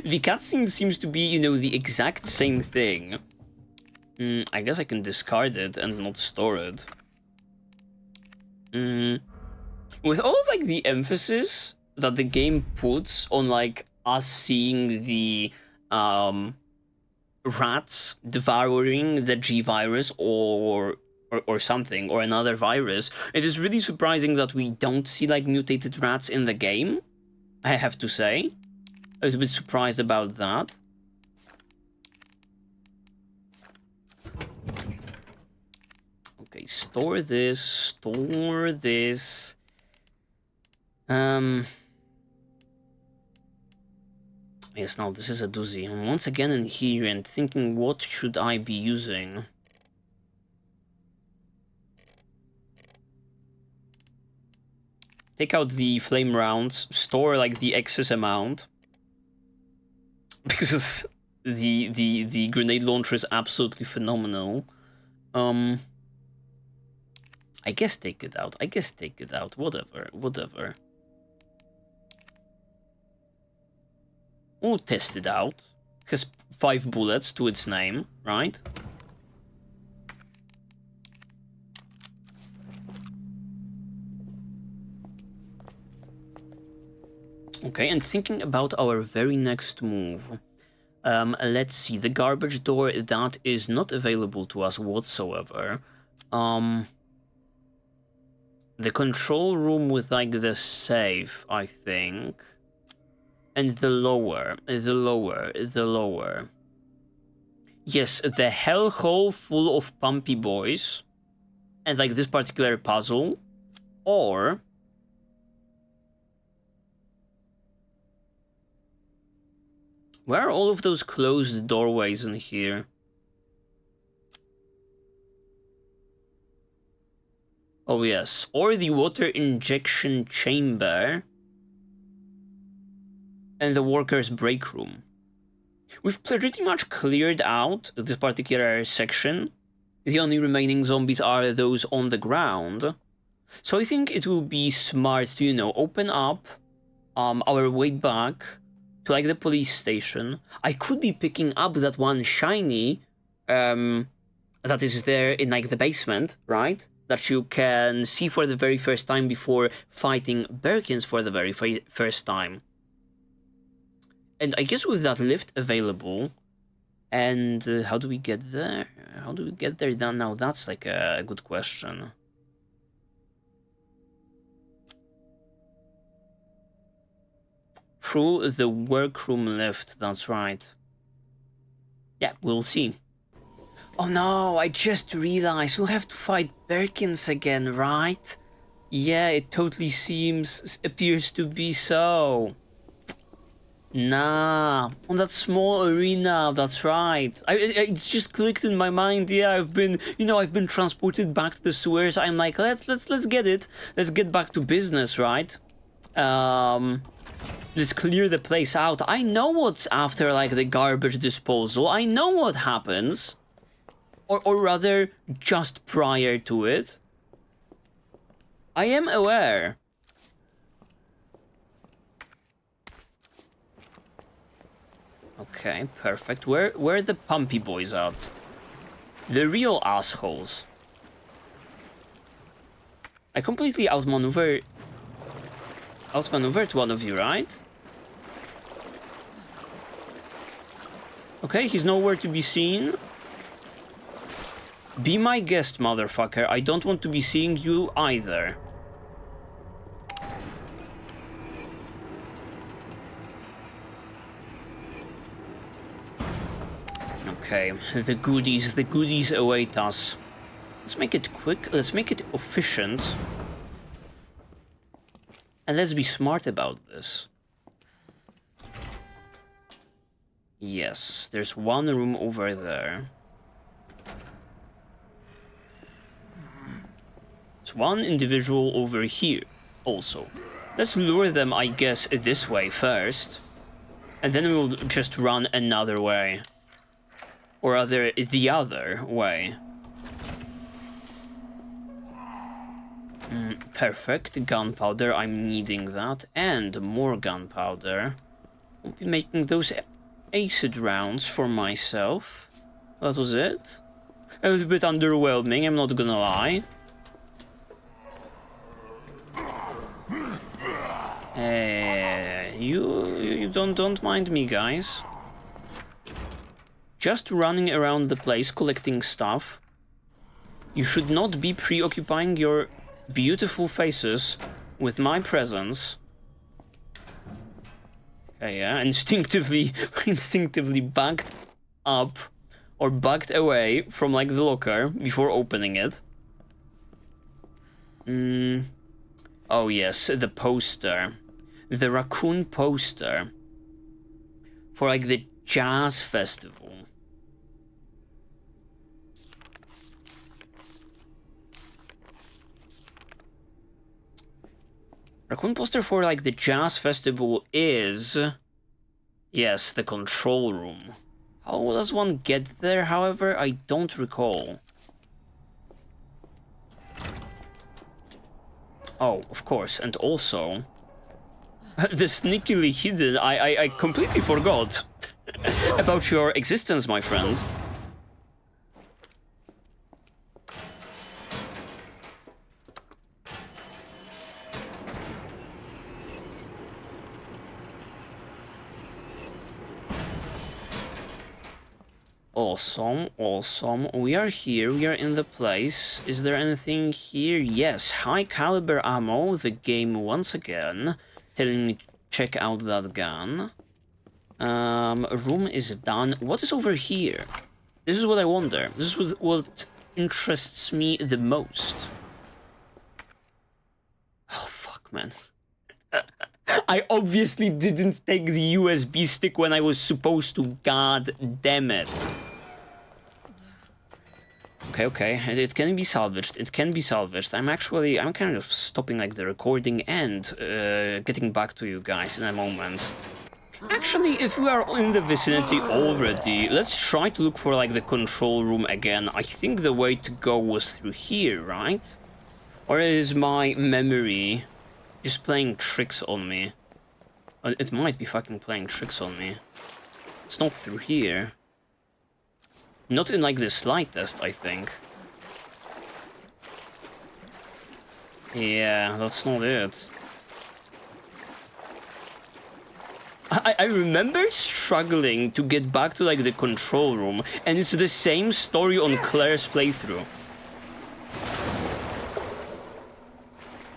The cutscene seems to be, you know, the exact same thing. I guess I can discard it and not store it. With all of, like, the emphasis that the game puts on, like, us seeing the rats devouring the G virus or something, or another virus, it is really surprising that we don't see like mutated rats in the game, I have to say. I was a bit surprised about that. Okay, store this. Yes, now this is a doozy. I'm once again in here and thinking, what should I be using? Take out the flame rounds, store like the excess amount. Because the grenade launcher is absolutely phenomenal. I guess take it out. Whatever. We'll test it out. It has 5 bullets to its name, right? Okay, and thinking about our very next move. Let's see, the garbage door, that is not available to us whatsoever. The control room with like the safe, I think. And the lower. Yes, the hellhole full of pumpy boys. And like this particular puzzle. Or... where are all of those closed doorways in here? Oh yes, or the water injection chamber. And the workers' break room. We've pretty much cleared out this particular section. The only remaining zombies are those on the ground. So I think it will be smart to, you know, open up our way back to like the police station. I could be picking up that one shiny that is there in like the basement, right? That you can see for the very first time before fighting Birkins for the very first time. And I guess with that lift available, And how do we get there? How do we get there now? That's like a good question. Through the workroom lift, that's right. Yeah, we'll see. Oh no, I just realized we'll have to fight Birkins again, right? Yeah, it totally appears to be so. Nah, on that small arena, that's right. It's just clicked in my mind. Yeah, I've been transported back to the sewers. I'm like, let's get it. Let's get back to business, right? Let's clear the place out. I know what's after, like, the garbage disposal. I know what happens. Or rather, just prior to it. I am aware. Okay, perfect. Where are the pumpy boys at? The real assholes. I completely outmaneuvered one of you, right? Okay, he's nowhere to be seen. Be my guest, motherfucker. I don't want to be seeing you either. Okay, the goodies await us. Let's make it quick, let's make it efficient. And let's be smart about this. Yes, there's one room over there. There's one individual over here also. Let's lure them, I guess, this way first. And then we'll just run another way. Or rather, the other way. Perfect. Gunpowder, I'm needing that. And more gunpowder. I'll be making those acid rounds for myself. That was it. A little bit underwhelming, I'm not gonna lie. You don't mind me, guys. Just running around the place collecting stuff. You should not be preoccupying your beautiful faces with my presence. Okay, yeah, instinctively backed up or backed away from, like, the locker before opening it. Oh yes, the poster. The Raccoon poster. For, like, the jazz festival. Raccoon poster for, like, the jazz festival is... Yes, the control room. How does one get there, however? I don't recall. Oh, of course, and also... the sneakily hidden... I completely forgot about your existence, my friend. Awesome, awesome. We are here, we are in the place. Is there anything here? Yes, high caliber ammo. The game once again telling me to check out that gun. Room is done. What is over here? This is what I wonder. This is what interests me the most. Oh, fuck, man. I obviously didn't take the USB stick when I was supposed to. God damn it. Okay, it can be salvaged. It can be salvaged. I'm kind of stopping, like, the recording and getting back to you guys in a moment. Actually, if we are in the vicinity already, let's try to look for, like, the control room again. I think the way to go was through here, right? Or is my memory just playing tricks on me? It might be fucking playing tricks on me. It's not through here. Not in, like, the slightest, I think. Yeah, that's not it. I remember struggling to get back to like the control room, and it's the same story on Claire's playthrough.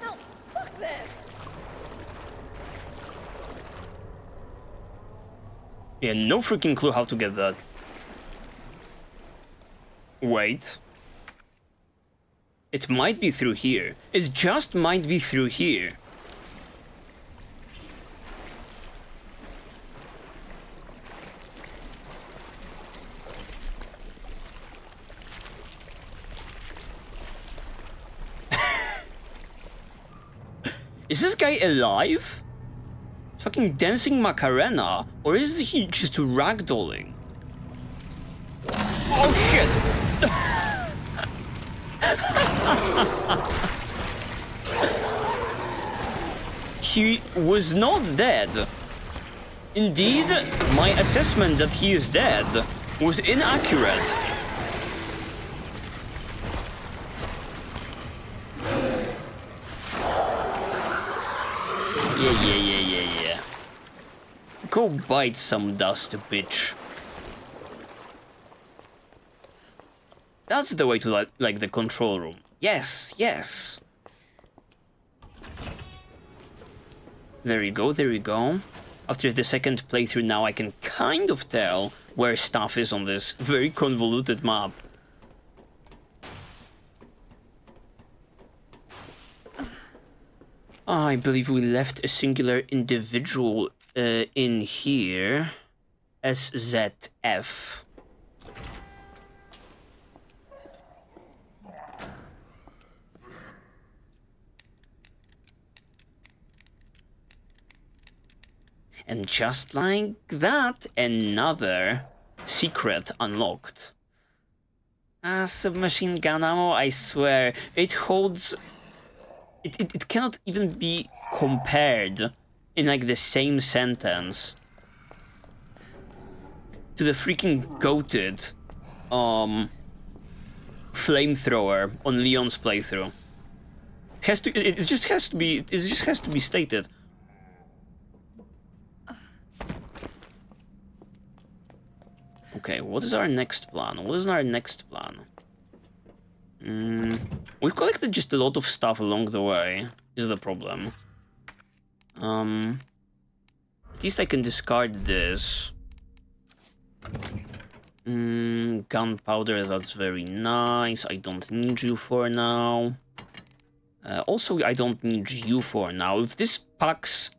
No, fuck this. Yeah, no freaking clue how to get that. Wait. It might be through here. It just might be through here. Is this guy alive? Fucking dancing Macarena? Or is he just ragdolling? Oh shit! He was not dead. Indeed, my assessment that he is dead was inaccurate. Yeah. Go bite some dust, bitch. That's the way to like the control room. Yes. There you go. After the second playthrough now I can kind of tell where stuff is on this very convoluted map. I believe we left a singular individual in here. SZF. And just like that, another secret unlocked. Submachine gun ammo, I swear, it holds... It cannot even be compared in like the same sentence to the freaking goated flamethrower on Leon's playthrough. It just has to be stated. Okay, what is our next plan? We've collected just a lot of stuff along the way, is the problem. At least I can discard this. Gunpowder, that's very nice. I don't need you for now. Also, I don't need you for now. If this packs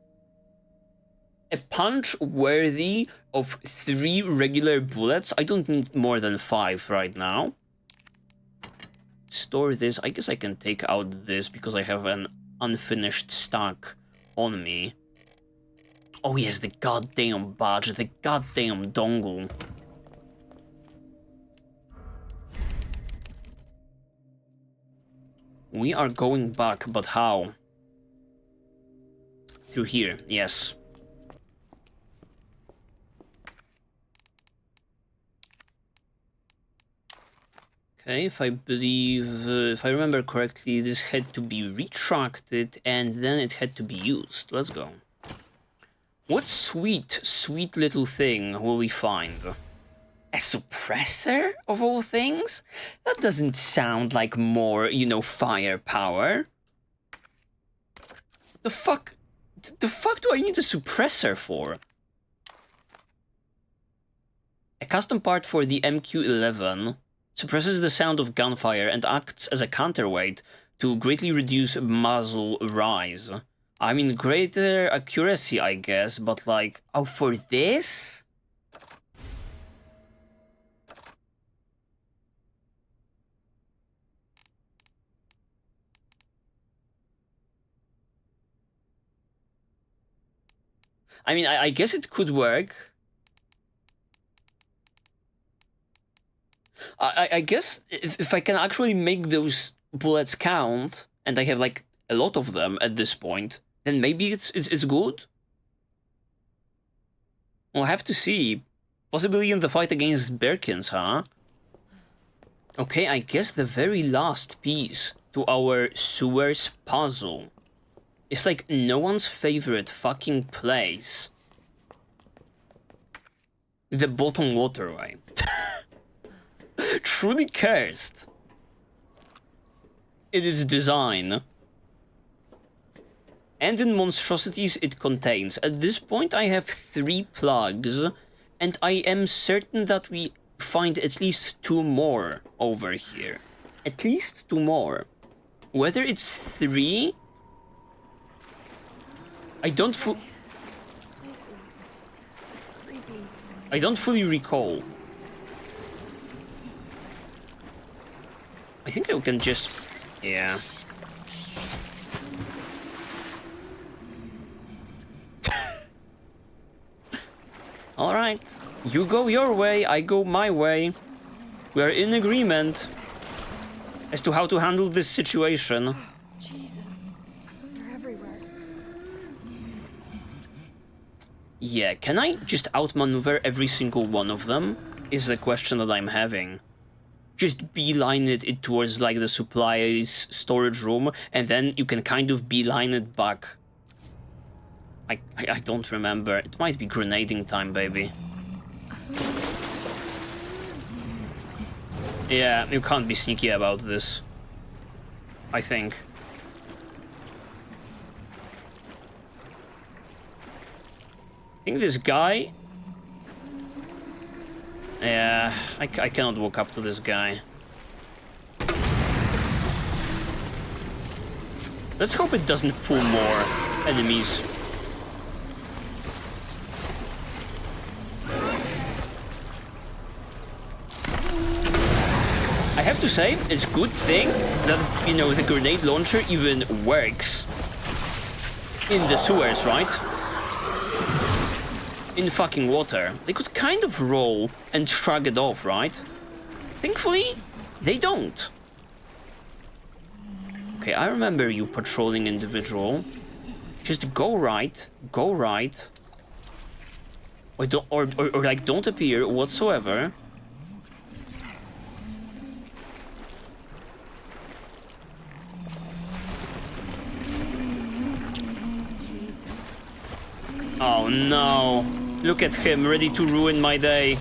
a punch worthy of 3 regular bullets, I don't need more than 5 right now. Store this. I guess I can take out this because I have an unfinished stack on me. Oh yes, the goddamn badge, the goddamn dongle. We are going back, but how? Through here, yes. Okay, if I remember correctly, this had to be retracted and then it had to be used. Let's go. What sweet little thing will we find? A suppressor, of all things? That doesn't sound like more, firepower. The fuck do I need a suppressor for? A custom part for the MQ-11 suppresses the sound of gunfire and acts as a counterweight to greatly reduce muzzle rise. I mean, greater accuracy, I guess, but like... Oh, for this? I mean, I guess it could work. I guess if I can actually make those bullets count, and I have like a lot of them at this point, then maybe it's good. We'll have to see. Possibly in the fight against Birkins, huh? Okay, I guess the very last piece to our sewers puzzle. It's like no one's favorite fucking place. The bottom waterway. Truly cursed. In its design. And in monstrosities it contains. At this point I have 3 plugs. And I am certain that we find at least 2 more over here. At least 2 more. Whether it's 3... I don't This place is creepy. I don't fully recall. I think I can just... Yeah. Alright. You go your way, I go my way. We are in agreement as to how to handle this situation. Jesus. They're everywhere. Yeah, can I just outmaneuver every single one of them? Is the question that I'm having. Just beeline it towards like the supplies storage room, and then you can kind of beeline it back. I don't remember. It might be grenading time, baby. Yeah, you can't be sneaky about this. I think. I think this guy... Yeah, I cannot walk up to this guy. Let's hope it doesn't pull more enemies. I have to say, it's a good thing that, you know, the grenade launcher even works in the sewers, right? In fucking water. They could kind of roll and shrug it off, right? Thankfully, they don't. Okay, I remember you patrolling individual. Just go right, go right. Or don't, or like don't appear whatsoever. Oh no. Look at him, ready to ruin my day.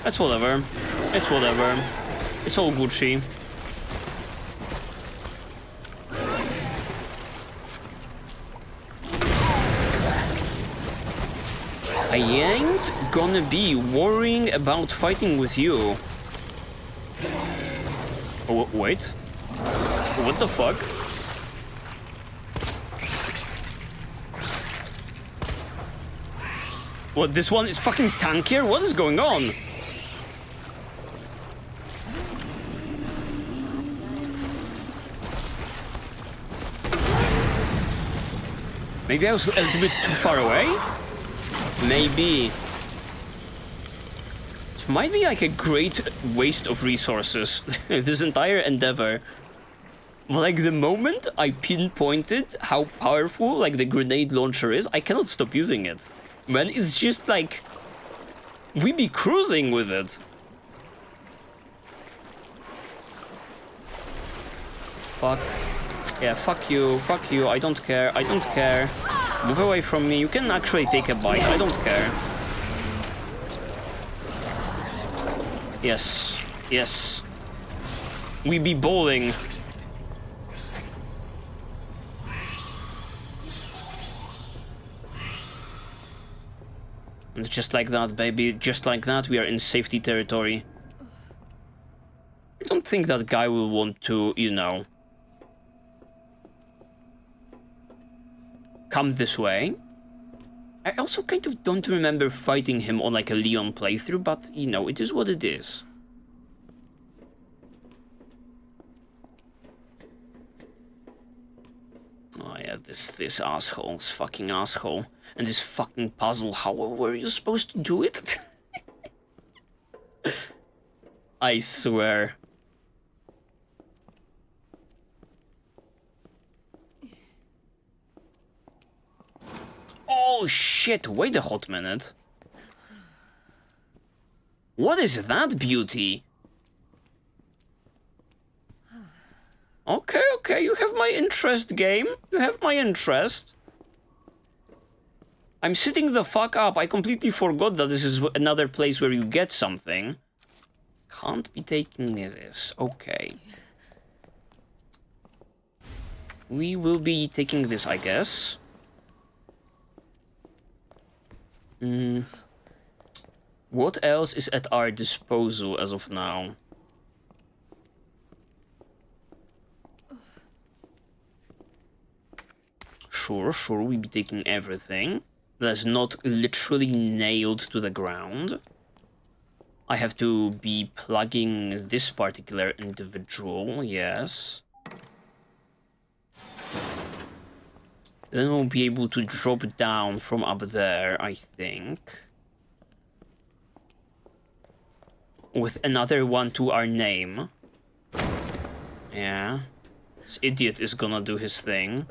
That's whatever. It's whatever. It's all Gucci. I ain't gonna be worrying about fighting with you. Oh, wait. What the fuck? What, this one is fucking tankier? What is going on? Maybe I was a little bit too far away? Maybe. It might be like a great waste of resources, this entire endeavor. Like, the moment I pinpointed how powerful, like, the grenade launcher is, I cannot stop using it. Man, it's just like... we be cruising with it. Fuck. Yeah, fuck you, I don't care, I don't care. Move away from me, you can actually take a bite, I don't care. Yes, yes. We be bowling. And just like that, baby, just like that, we are in safety territory. I don't think that guy will want to, you know, come this way. I also kind of don't remember fighting him on like a Leon playthrough, but, you know, it is what it is. Oh yeah, this asshole, this fucking asshole. And this fucking puzzle, how were you supposed to do it? I swear. Oh shit, wait a hot minute. What is that beauty? Okay, okay, you have my interest, game. You have my interest. I'm sitting the fuck up. I completely forgot that this is another place where you get something. Can't be taking this. Okay. We will be taking this, I guess. What else is at our disposal as of now? Sure, we'll be taking everything that's not literally nailed to the ground. I have to be plugging this particular individual, yes. Then we'll be able to drop down from up there, I think. With another one to our name. Yeah. This idiot is gonna do his thing.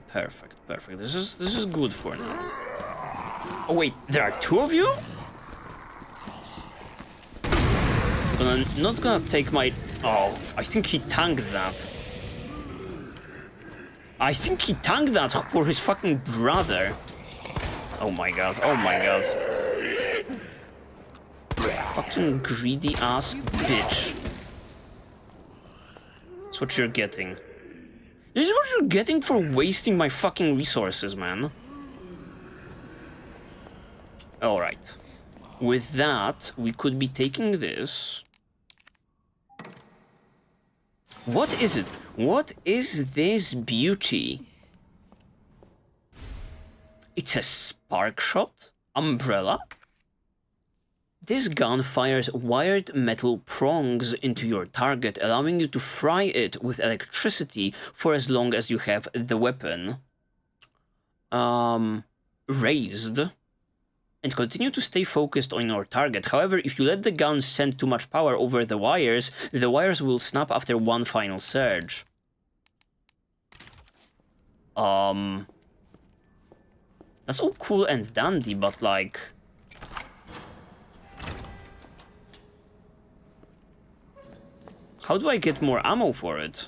Perfect. This is good for now. Oh wait, there are two of you? Not gonna take my... Oh, I think he tanked that. I think he tanked that for his fucking brother. Oh my god. Fucking greedy ass bitch. That's what you're getting. This is what you're getting for wasting my fucking resources, man. Alright. With that, we could be taking this. What is it? What is this beauty? It's a spark shot? Umbrella? This gun fires wired metal prongs into your target, allowing you to fry it with electricity for as long as you have the weapon raised, and continue to stay focused on your target. However, if you let the gun send too much power over the wires will snap after one final surge. That's all cool and dandy, but like... How do I get more ammo for it?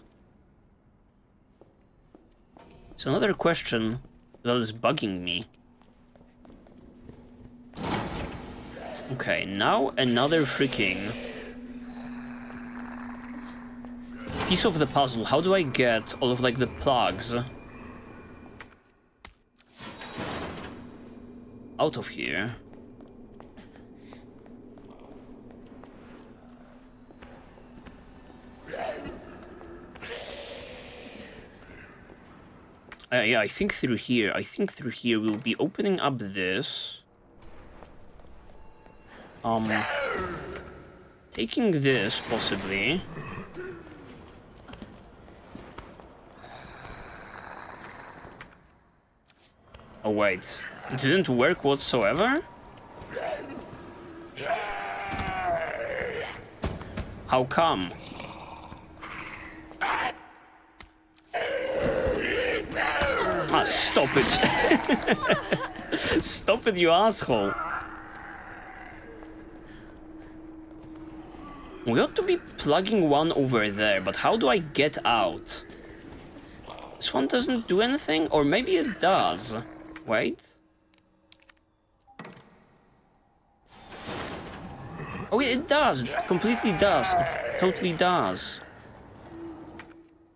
It's another question that is bugging me. Okay, now another freaking piece of the puzzle. How do I get all of like the plugs out of here? Yeah, I think through here. We'll be opening up this. Taking this, possibly. Oh, wait. It didn't work whatsoever? How come? Ah, stop it. Stop it, you asshole. We ought to be plugging one over there, but how do I get out? This one doesn't do anything? Or maybe it does. Wait. Oh, it does. It completely does. It totally does.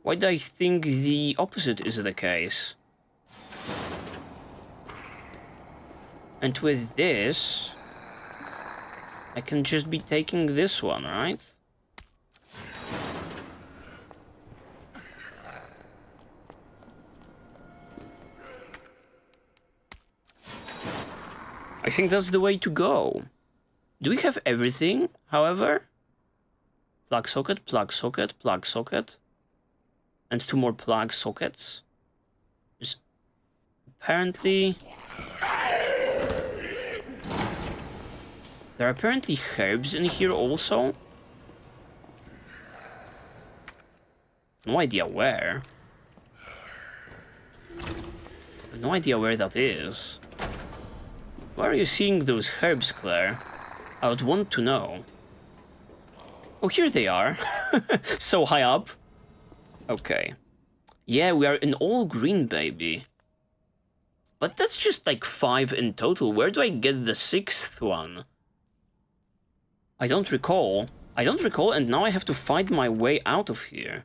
Why do I think the opposite is the case? And with this, I can just be taking this one, right? I think that's the way to go. Do we have everything, however? Plug socket, plug socket, plug socket. And two more plug sockets. There's apparently... There are apparently herbs in here also. No idea where. No idea where that is. Do Where are you seeing those herbs, Claire? I would want to know. Oh, here they are. So high up. Okay. Yeah, we are in all green, baby. But that's just like 5 in total. Where do I get the 6th one? I don't recall. I don't recall, and now I have to find my way out of here.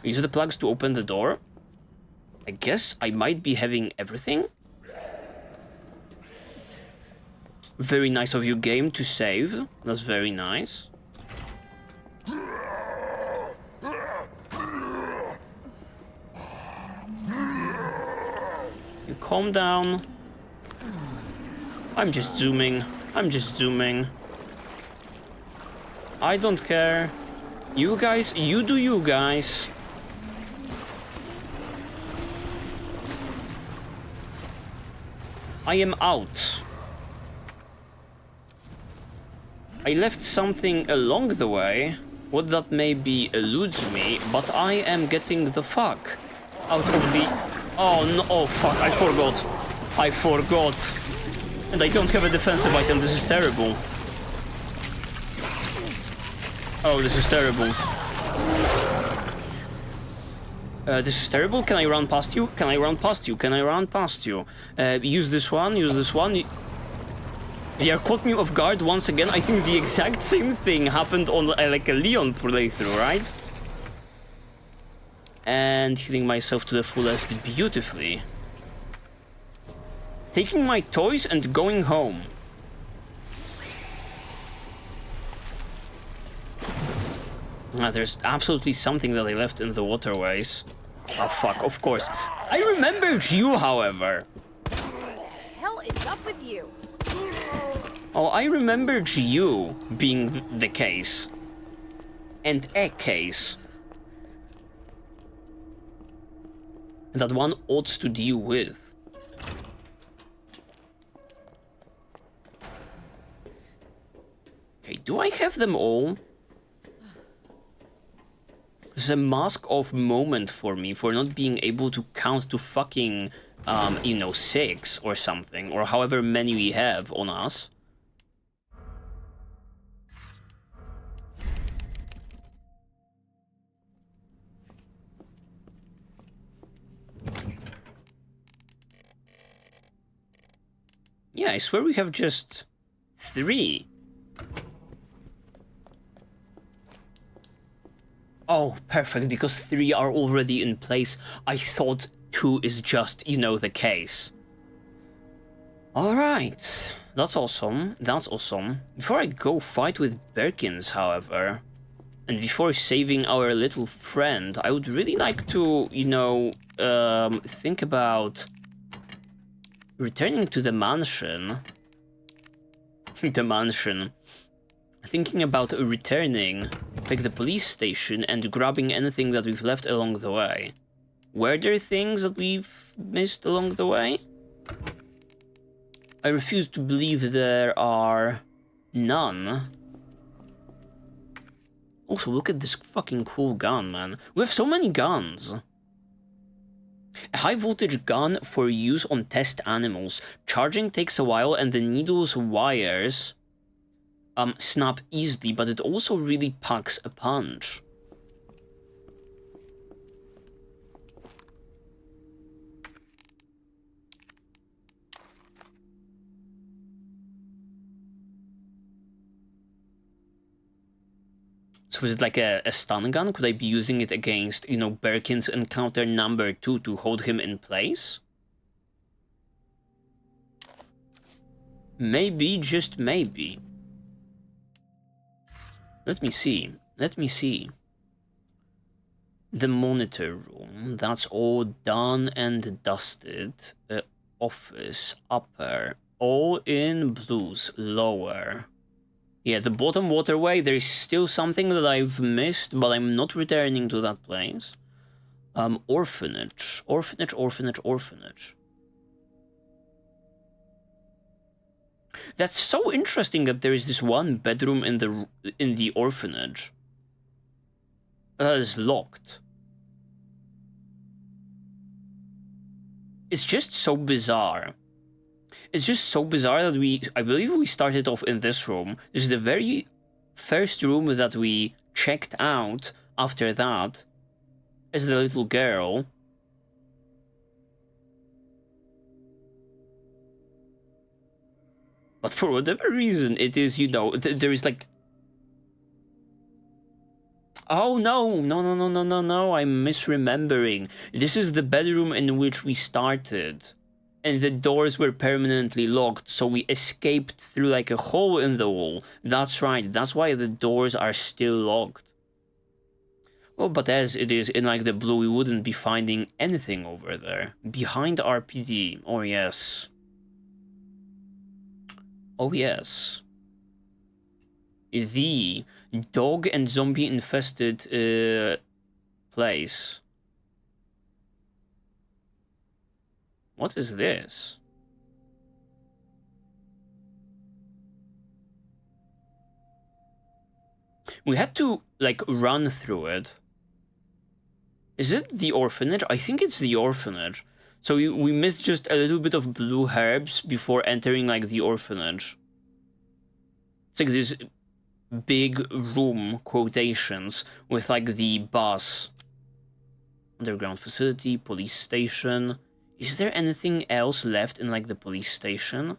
Use the plugs to open the door. I guess I might be having everything. Very nice of you, game, to save. That's very nice. You calm down. I'm just zooming. I'm just zooming. I don't care. You guys, you do you guys. I am out. I left something along the way. What that maybe eludes me, but I am getting the fuck out of the... Oh no, oh fuck, I forgot. I forgot. And I don't have a defensive item, this is terrible. Oh, this is terrible. This is terrible. Can I run past you? Can I run past you? Can I run past you? Use this one, use this one. Yeah, caught me off guard once again. I think the exact same thing happened on like a Leon playthrough, right? And healing myself to the fullest beautifully. Taking my toys and going home. There's absolutely something that I left in the waterways. Oh fuck, of course. I remembered you, however. What the hell is up with you? Oh, I remembered you being the case. And a case. That one ought to deal with. Okay, do I have them all? It's a mask of moment for me for not being able to count to fucking, you know, 6 or something, or however many we have on us. Yeah, I swear we have just 3. Oh, perfect, because 3 are already in place. I thought 2 is just, you know, the case. Alright, that's awesome, that's awesome. Before I go fight with Birkins, however, and before saving our little friend, I would really like to, you know, think about returning to the mansion. The mansion. Thinking about returning, like the police station, and grabbing anything that we've left along the way. Were there things that we've missed along the way? I refuse to believe there are none. Also, look at this fucking cool gun, man. We have so many guns. A high voltage gun for use on test animals. Charging takes a while and the needle's wires snap easily, but it also really packs a punch. So is it like a stun gun? Could I be using it against, you know, Birkin's encounter number 2 to hold him in place? Maybe, just maybe. Let me see. Let me see. The monitor room. That's all done and dusted. Office. Upper. All in blues. Lower. Yeah, the bottom waterway. There is still something that I've missed, but I'm not returning to that place. Orphanage. Orphanage, orphanage, orphanage. That's so interesting that there is this one bedroom in the orphanage that is locked. It's just so bizarre. It's just so bizarre that I believe we started off in this room. This is the very first room that we checked out after that as the little girl. But for whatever reason, it is, you know, there is like... Oh, no, I'm misremembering. This is the bedroom in which we started. And the doors were permanently locked, so we escaped through like a hole in the wall. That's right, that's why the doors are still locked. Well, but as it is in like the blue, we wouldn't be finding anything over there. Behind RPD, oh yes. Oh yes. The dog and zombie infested place. What is this? We had to like run through it. Is it the orphanage? I think it's the orphanage. So we missed just a little bit of blue herbs before entering like the orphanage. It's like this big room, quotations, with like the bus. Underground facility, police station. Is there anything else left in like the police station?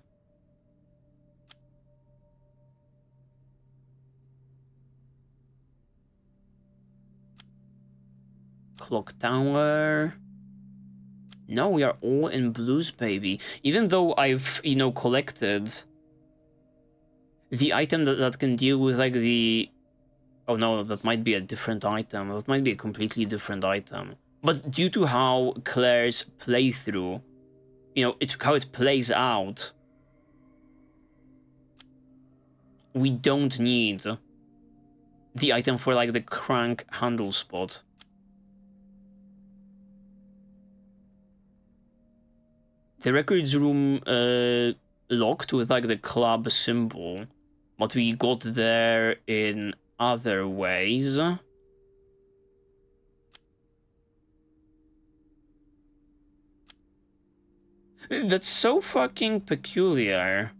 Clock tower. No, we are all in blues, baby. Even though I've, you know, collected the item that can deal with like the... Oh no, that might be a different item. That might be a completely different item. But due to how Claire's playthrough, you know, how it plays out, we don't need the item for like the crank handle spot. The records room locked with like the club symbol, but we got there in other ways. That's so fucking peculiar.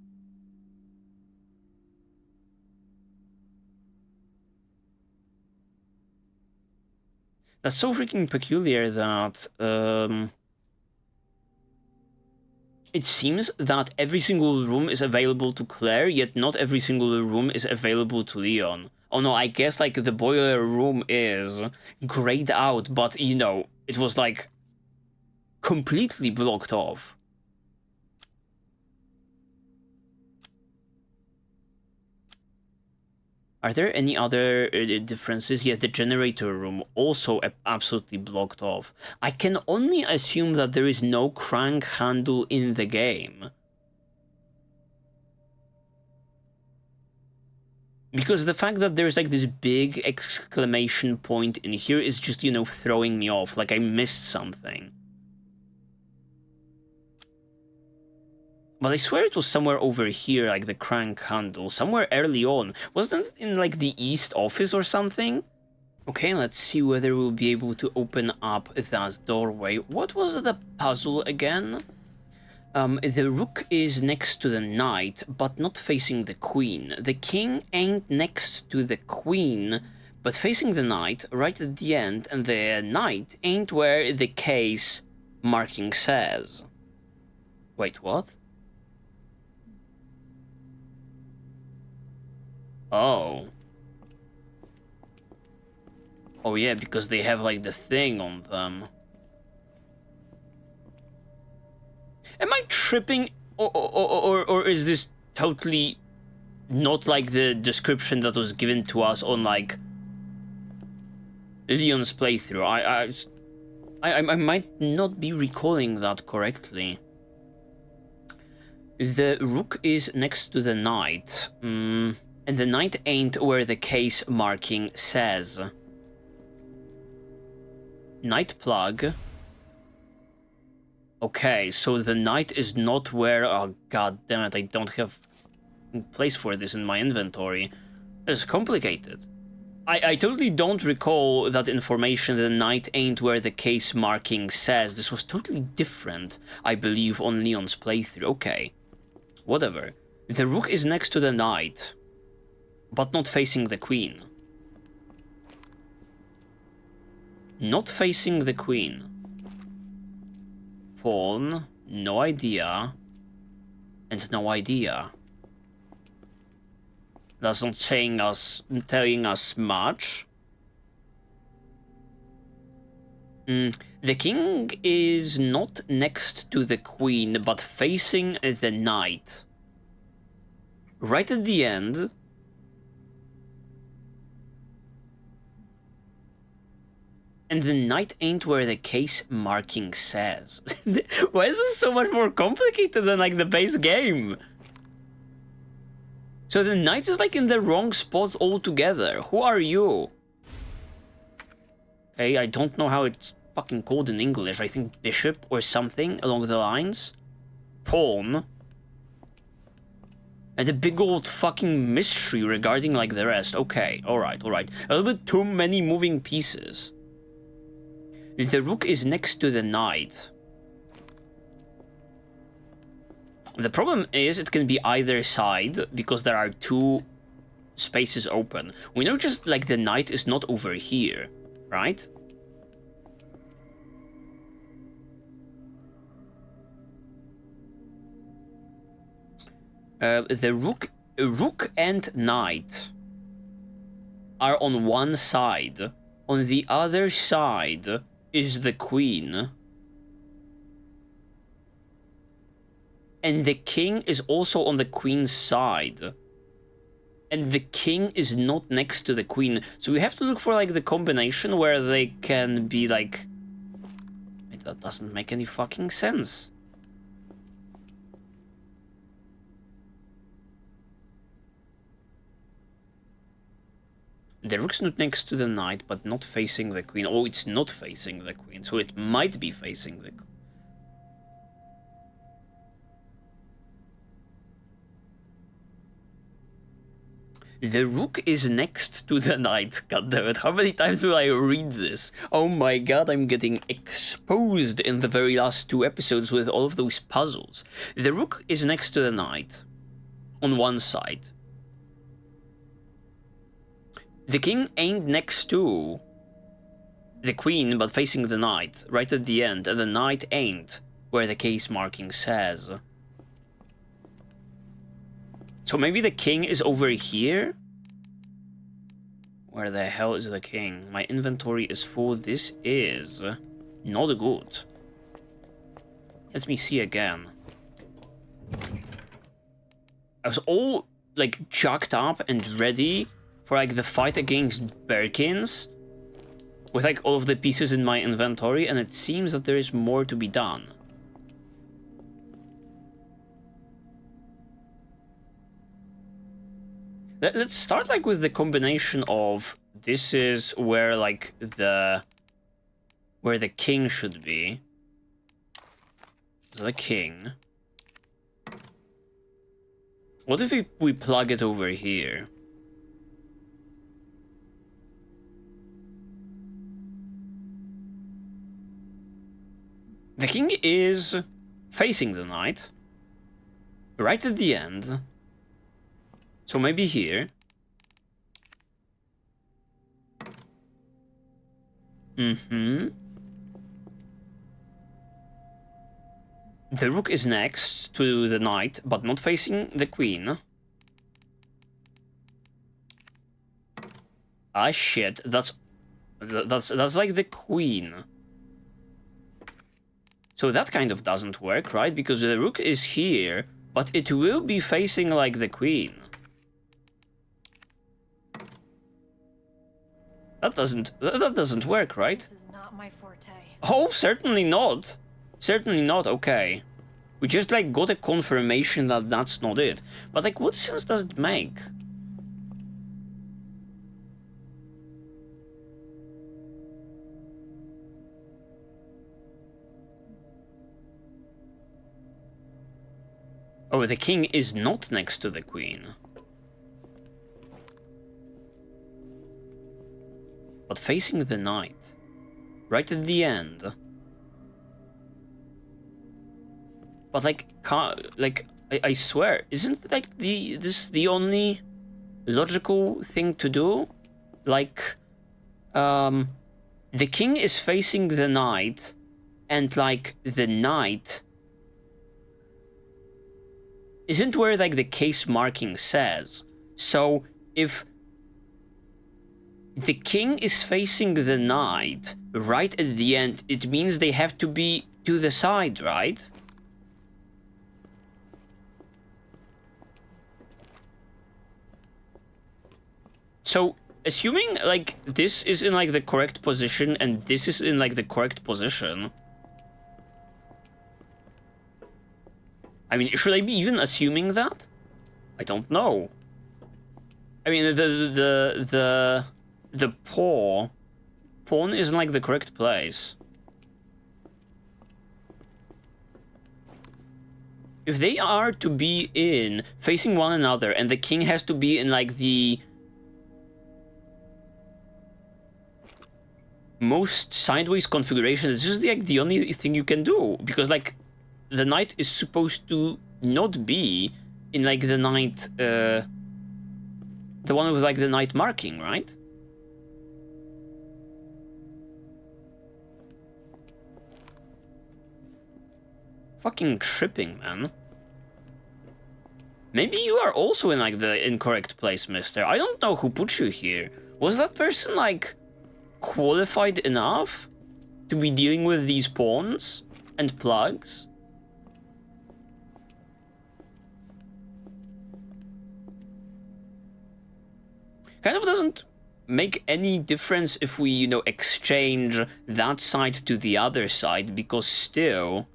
That's so freaking peculiar that it seems that every single room is available to Claire, yet not every single room is available to Leon. Oh no, I guess like the boiler room is grayed out, but you know, it was like completely blocked off. Are there any other differences? Yeah, the generator room also absolutely blocked off. I can only assume that there is no crank handle in the game. Because the fact that there's like this big exclamation point in here is just, you know, throwing me off, like I missed something. But I swear it was somewhere over here, like the crank handle, somewhere early on. Wasn't it in like the east office or something? Okay, let's see whether we'll be able to open up that doorway. What was the puzzle again? The rook is next to the knight, but not facing the queen. The king ain't next to the queen, but facing the knight right at the end, and the knight ain't where the case marking says. Wait, what? Oh. Oh yeah, because they have like the thing on them. Am I tripping? Or is this totally not like the description that was given to us on like Leon's playthrough? I might not be recalling that correctly. The rook is next to the knight. And the knight ain't where the case marking says. Knight plug. Okay, so the knight is not where... Oh, god damn it, I don't have place for this in my inventory. It's complicated. I totally don't recall that information. The knight ain't where the case marking says. This was totally different, I believe, on Leon's playthrough. Okay. Whatever. The rook is next to the knight, but not facing the queen. Not facing the queen. Pawn, no idea. And no idea. That's not telling us much. The king is not next to the queen, but facing the knight. Right at the end. And the knight ain't where the case marking says. Why is this so much more complicated than like the base game? So the knight is like in the wrong spot altogether. Who are you? Hey, I don't know how it's fucking called in English. I think bishop or something along the lines. Pawn. And a big old fucking mystery regarding like the rest. Okay, alright. A little bit too many moving pieces. The rook is next to the knight. The problem is it can be either side because there are two spaces open. We know just like the knight is not over here, right? The rook and knight are on one side. On the other side is the queen. And the king is also on the queen's side. And the king is not next to the queen. So we have to look for like the combination where they can be like... That doesn't make any fucking sense. The rook's not next to the knight, but not facing the queen. Oh, it's not facing the queen, so it might be facing the queen. The rook is next to the knight. Goddammit, how many times will I read this? Oh my god, I'm getting exposed in the very last 2 episodes with all of those puzzles. The rook is next to the knight. On one side. The king ain't next to the queen, but facing the knight, right at the end, and the knight ain't where the case marking says. So maybe the king is over here? Where the hell is the king? My inventory is full. This is not good. Let me see again. I was all, like, chucked up and ready for, like, the fight against Birkins. With, like, all of the pieces in my inventory, and it seems that there is more to be done. Let's start like with the combination of this is where like where the king should be. The king. What if we plug it over here? The king is facing the knight. Right at the end. So maybe here. The rook is next to the knight, but not facing the queen. Ah shit, that's like the queen. So that kind of doesn't work, right? Because the rook is here, but it will be facing like the queen. That doesn't work, right? This is not my forte. Oh, certainly not. Certainly not, okay. We just, like, got a confirmation that that's not it. But, like, what sense does it make? Oh, the king is not next to the queen. facing the knight. Right at the end. But like, I swear, isn't like this the only logical thing to do? Like, the king is facing the knight, and like the knight isn't where like the case marking says. So if the king is facing the knight right at the end, it means they have to be to the side, right? So, assuming, like, this is in, like, the correct position and this is in, like, the correct position... I mean, should I be even assuming that? I don't know. I mean, the pawn is in, like, the correct place. If they are to be in, facing one another, and the king has to be in, like, the... most sideways configuration, is just like the only thing you can do, because like the knight is supposed to not be in like the knight the one with like the knight marking, right? Fucking tripping, man. Maybe you are also in like the incorrect place, mister. I don't know who put you here. Was that person like qualified enough to be dealing with these pawns and plugs? Kind of doesn't make any difference if we, you know, exchange that side to the other side, because still...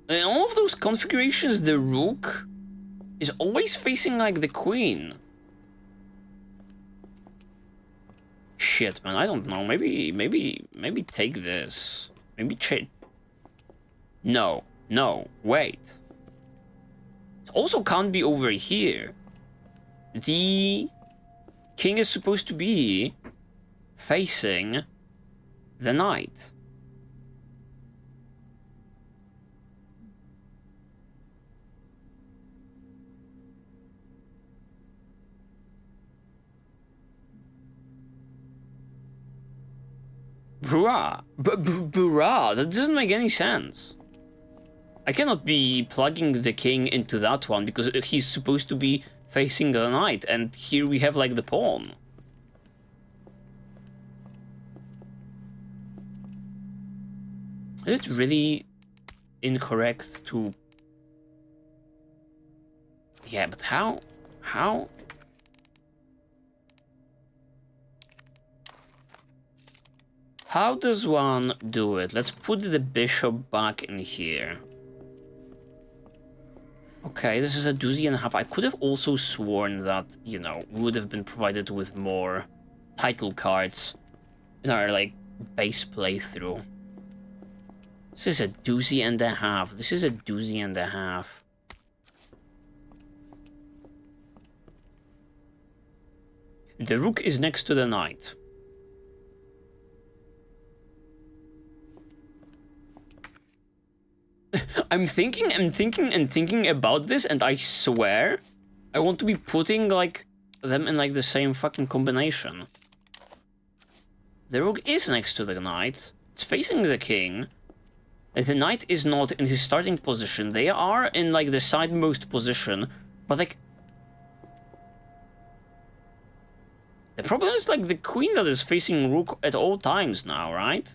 in all of those configurations, the rook is always facing, like, the queen. Shit, man, I don't know. Maybe take this. Maybe change... No, wait. It also can't be over here. The king is supposed to be facing the knight. Bruh, that doesn't make any sense. I cannot be plugging the king into that one because he's supposed to be facing the knight, and here we have like the pawn. Is it really incorrect to... Yeah, but how? How does one do it? Let's put the bishop back in here. Okay, this is a doozy and a half. I could have also sworn that, you know, we would have been provided with more title cards in our, like, base playthrough. This is a doozy and a half. This is a doozy and a half. The rook is next to the knight. I'm thinking about this, and I swear I want to be putting, like, them in, like, the same fucking combination. The rook is next to the knight. It's facing the king. The knight is not in his starting position. They are in, like, the sidemost position, but, like... The problem is, like, the queen that is facing rook at all times now, right?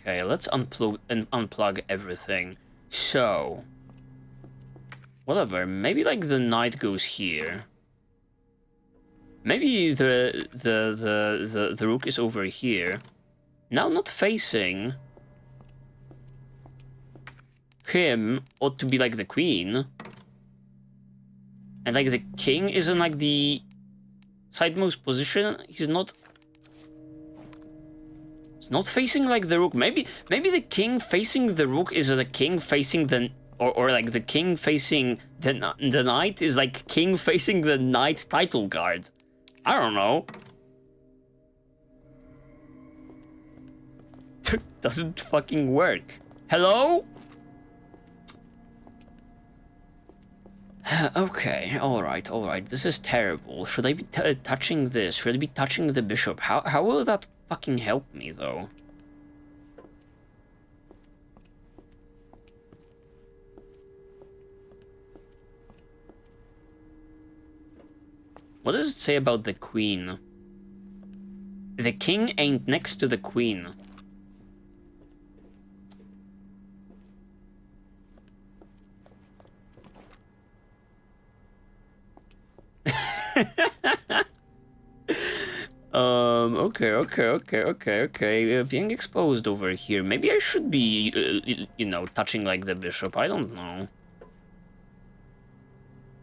Okay, let's unplug everything. So, whatever. Maybe like the knight goes here. Maybe the rook is over here. Now not facing him ought to be like the queen. And like the king is in like the sidemost position. He's not... It's not facing like the rook. Maybe the king facing the rook is the king facing the... Or like the king facing the knight is like king facing the knight title card. I don't know. Doesn't fucking work. Hello? Okay, alright. This is terrible. Should I be touching this? Should I be touching the bishop? How will that fucking help me, though? What does it say about the queen? The king ain't next to the queen. Okay. Being exposed over here. Maybe I should be, you know, touching like the bishop. I don't know.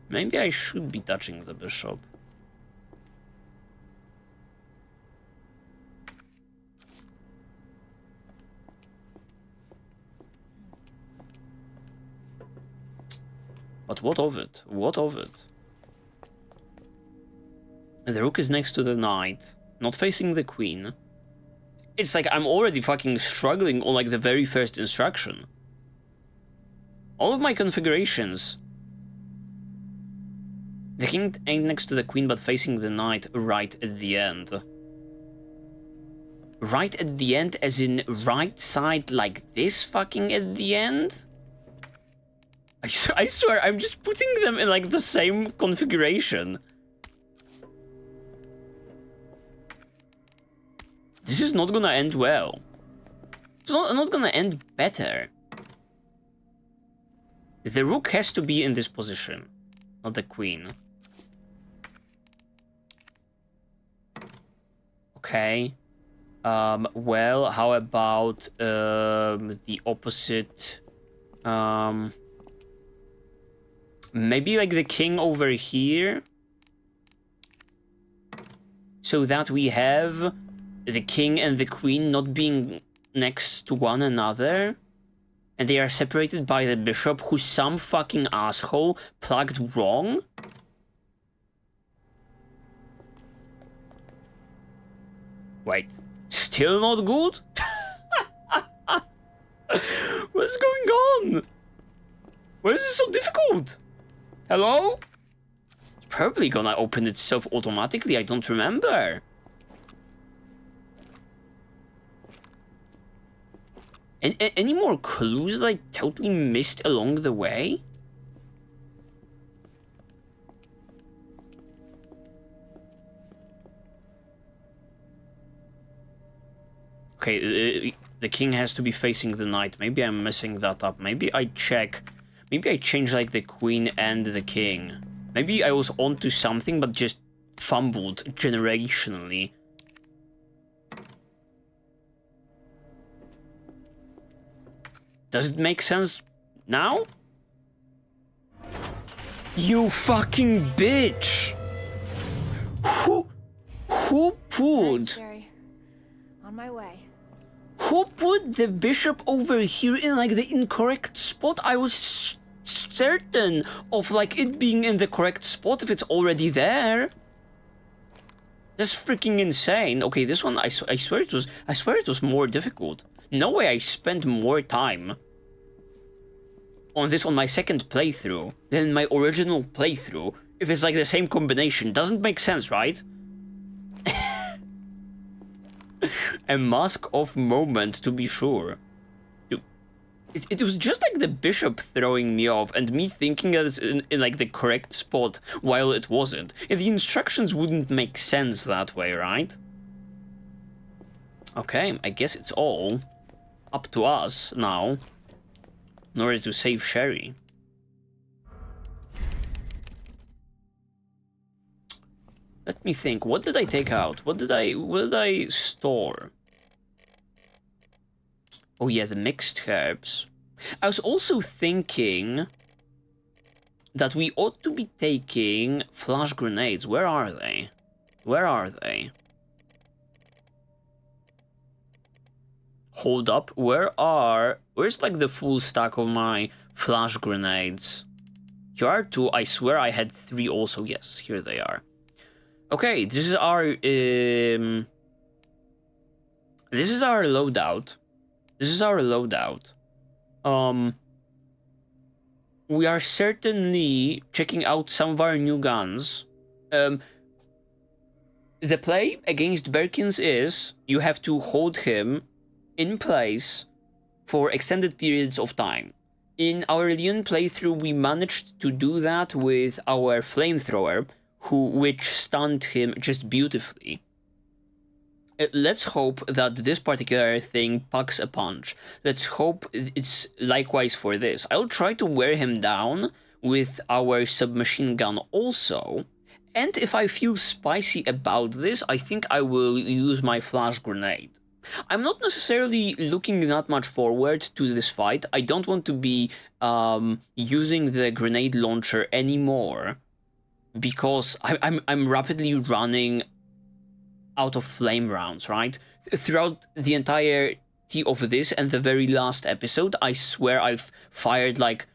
Maybe I should be touching the bishop. But what of it? What of it? The rook is next to the knight, not facing the queen. It's like I'm already fucking struggling on like the very first instruction. All of my configurations. The king ain't next to the queen but facing the knight right at the end. Right at the end as in right side like this fucking at the end? I swear, I'm just putting them in like the same configuration. This is not gonna end well. It's not gonna end better. The rook has to be in this position, not the queen. Okay. Well, how about the opposite? Maybe like the king over here, so that we have the king and the queen not being next to one another, and they are separated by the bishop, who some fucking asshole plugged wrong. Wait, still not good? What's going on? Why is this so difficult? Hello? It's probably gonna open itself automatically, I don't remember. Any more clues that I totally missed along the way? Okay, the king has to be facing the knight. Maybe I'm messing that up. Maybe I change like the queen and the king. Maybe I was onto something but just fumbled generationally. Does it make sense now? You fucking bitch! Who put... Thanks, Jerry. On my way. Who put the bishop over here in like the incorrect spot? I was certain of like it being in the correct spot if it's already there. That's freaking insane. Okay, this one I swear it was more difficult. No way I spent more time on this on my second playthrough than my original playthrough. If it's like the same combination, doesn't make sense, right? A mask-off moment, to be sure. It was just like the bishop throwing me off and me thinking that it's in like the correct spot while it wasn't. And the instructions wouldn't make sense that way, right? Okay, I guess it's all up to us now in order to save Sherry. Let me think. What did I take out? What did I store? Oh yeah, the mixed herbs. I was also thinking that we ought to be taking flash grenades. Where are they? Where are they? Hold up, where's like the full stack of my flash grenades? Here are 2, I swear I had 3 also, yes, here they are. Okay, this is our loadout. We are certainly checking out some of our new guns. The play against Birkins is you have to hold him in place for extended periods of time. In our Leon playthrough, we managed to do that with our flamethrower, which stunned him just beautifully. Let's hope that this particular thing packs a punch. Let's hope it's likewise for this. I'll try to wear him down with our submachine gun also. And if I feel spicy about this, I think I will use my flash grenade. I'm not necessarily looking that much forward to this fight. I don't want to be using the grenade launcher anymore because I'm rapidly running out of flame rounds, right? Throughout the entirety of this and the very last episode, I swear I've fired like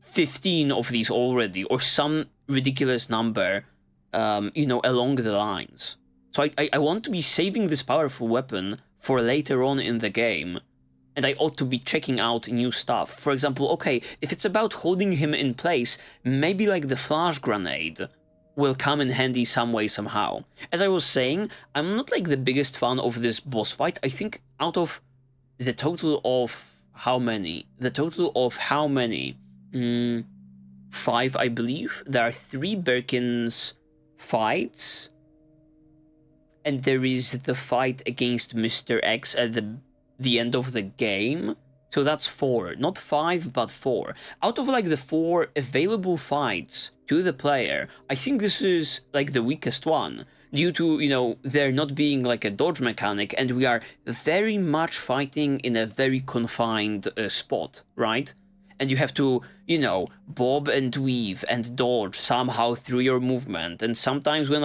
15 of these already, or some ridiculous number, along the lines. So I want to be saving this powerful weapon for later on in the game, and I ought to be checking out new stuff. For example, okay, if it's about holding him in place, maybe like the flash grenade will come in handy some way, somehow. As I was saying, I'm not like the biggest fan of this boss fight. I think out of the total of how many? 5, I believe. There are 3 Birkins fights, and there is the fight against Mr. X at the end of the game. So that's 4, not 5, but 4. Out of like the 4 available fights to the player, I think this is like the weakest one, due to, there not being like a dodge mechanic, and we are very much fighting in a very confined spot, right? And you have to, bob and weave and dodge somehow through your movement. And sometimes when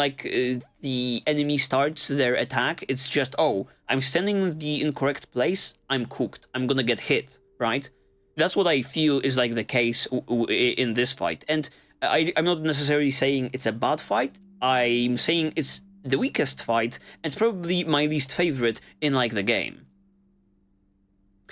the enemy starts their attack, it's just, oh, I'm standing in the incorrect place, I'm cooked, I'm gonna get hit, right? That's what I feel is like the case in this fight. And I'm not necessarily saying it's a bad fight, I'm saying it's the weakest fight and probably my least favorite in like the game.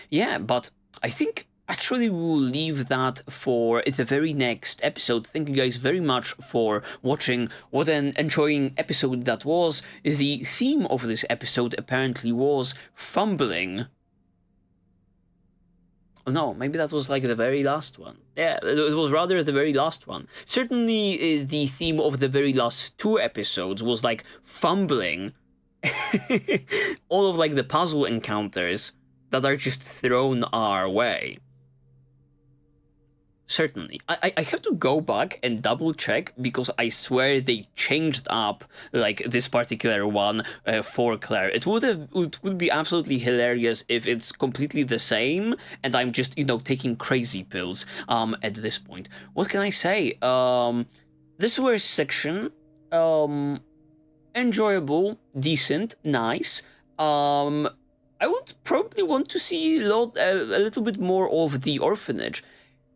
Yeah, but I think actually we'll leave that for the very next episode. Thank you guys very much for watching. What an enjoying episode that was. The theme of this episode apparently was fumbling. Oh no, maybe that was like the very last one. Yeah, it was rather the very last one. Certainly the theme of the very last 2 episodes was like fumbling. All of like the puzzle encounters that are just thrown our way. Certainly. I have to go back and double check, because I swear they changed up like this particular one for Claire. It would be absolutely hilarious if it's completely the same and I'm just, taking crazy pills at this point. What can I say? This was section enjoyable, decent, nice. I would probably want to see a little bit more of the orphanage.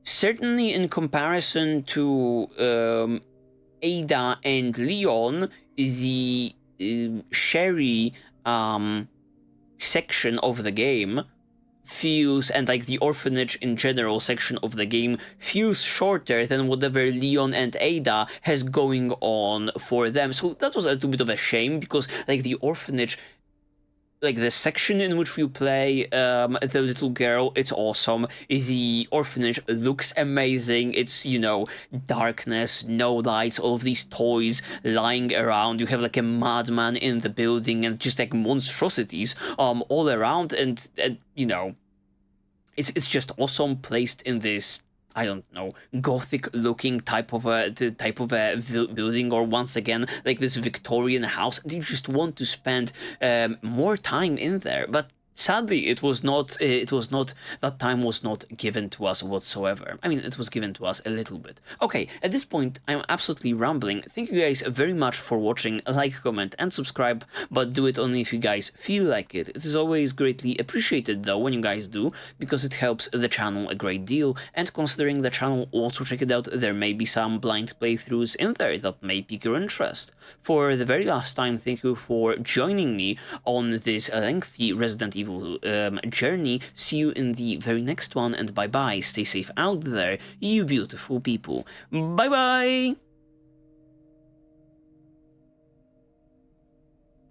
Certainly in comparison to Ada and Leon, the Sherry section of the game feels, and like the orphanage in general section of the game, feels shorter than whatever Leon and Ada has going on for them. So that was a little bit of a shame, because like the orphanage, like the section in which you play the little girl, it's awesome. The orphanage looks amazing. It's, darkness, no lights, all of these toys lying around. You have like a madman in the building and just like monstrosities all around, and it's just awesome, placed in this, I don't know, gothic looking type of a building, or once again like this Victorian house, and you just want to spend more time in there. But Sadly, it was not. That time was not given to us whatsoever. I mean, it was given to us a little bit. Okay, at this point, I'm absolutely rambling. Thank you guys very much for watching. Like, comment, and subscribe, but do it only if you guys feel like it. It is always greatly appreciated, though, when you guys do, because it helps the channel a great deal. And considering the channel, also check it out. There may be some blind playthroughs in there that may pique your interest. For the very last time, thank you for joining me on this lengthy Resident Evil journey. See you in the very next one, and bye bye. Stay safe out there, you beautiful people. Bye bye.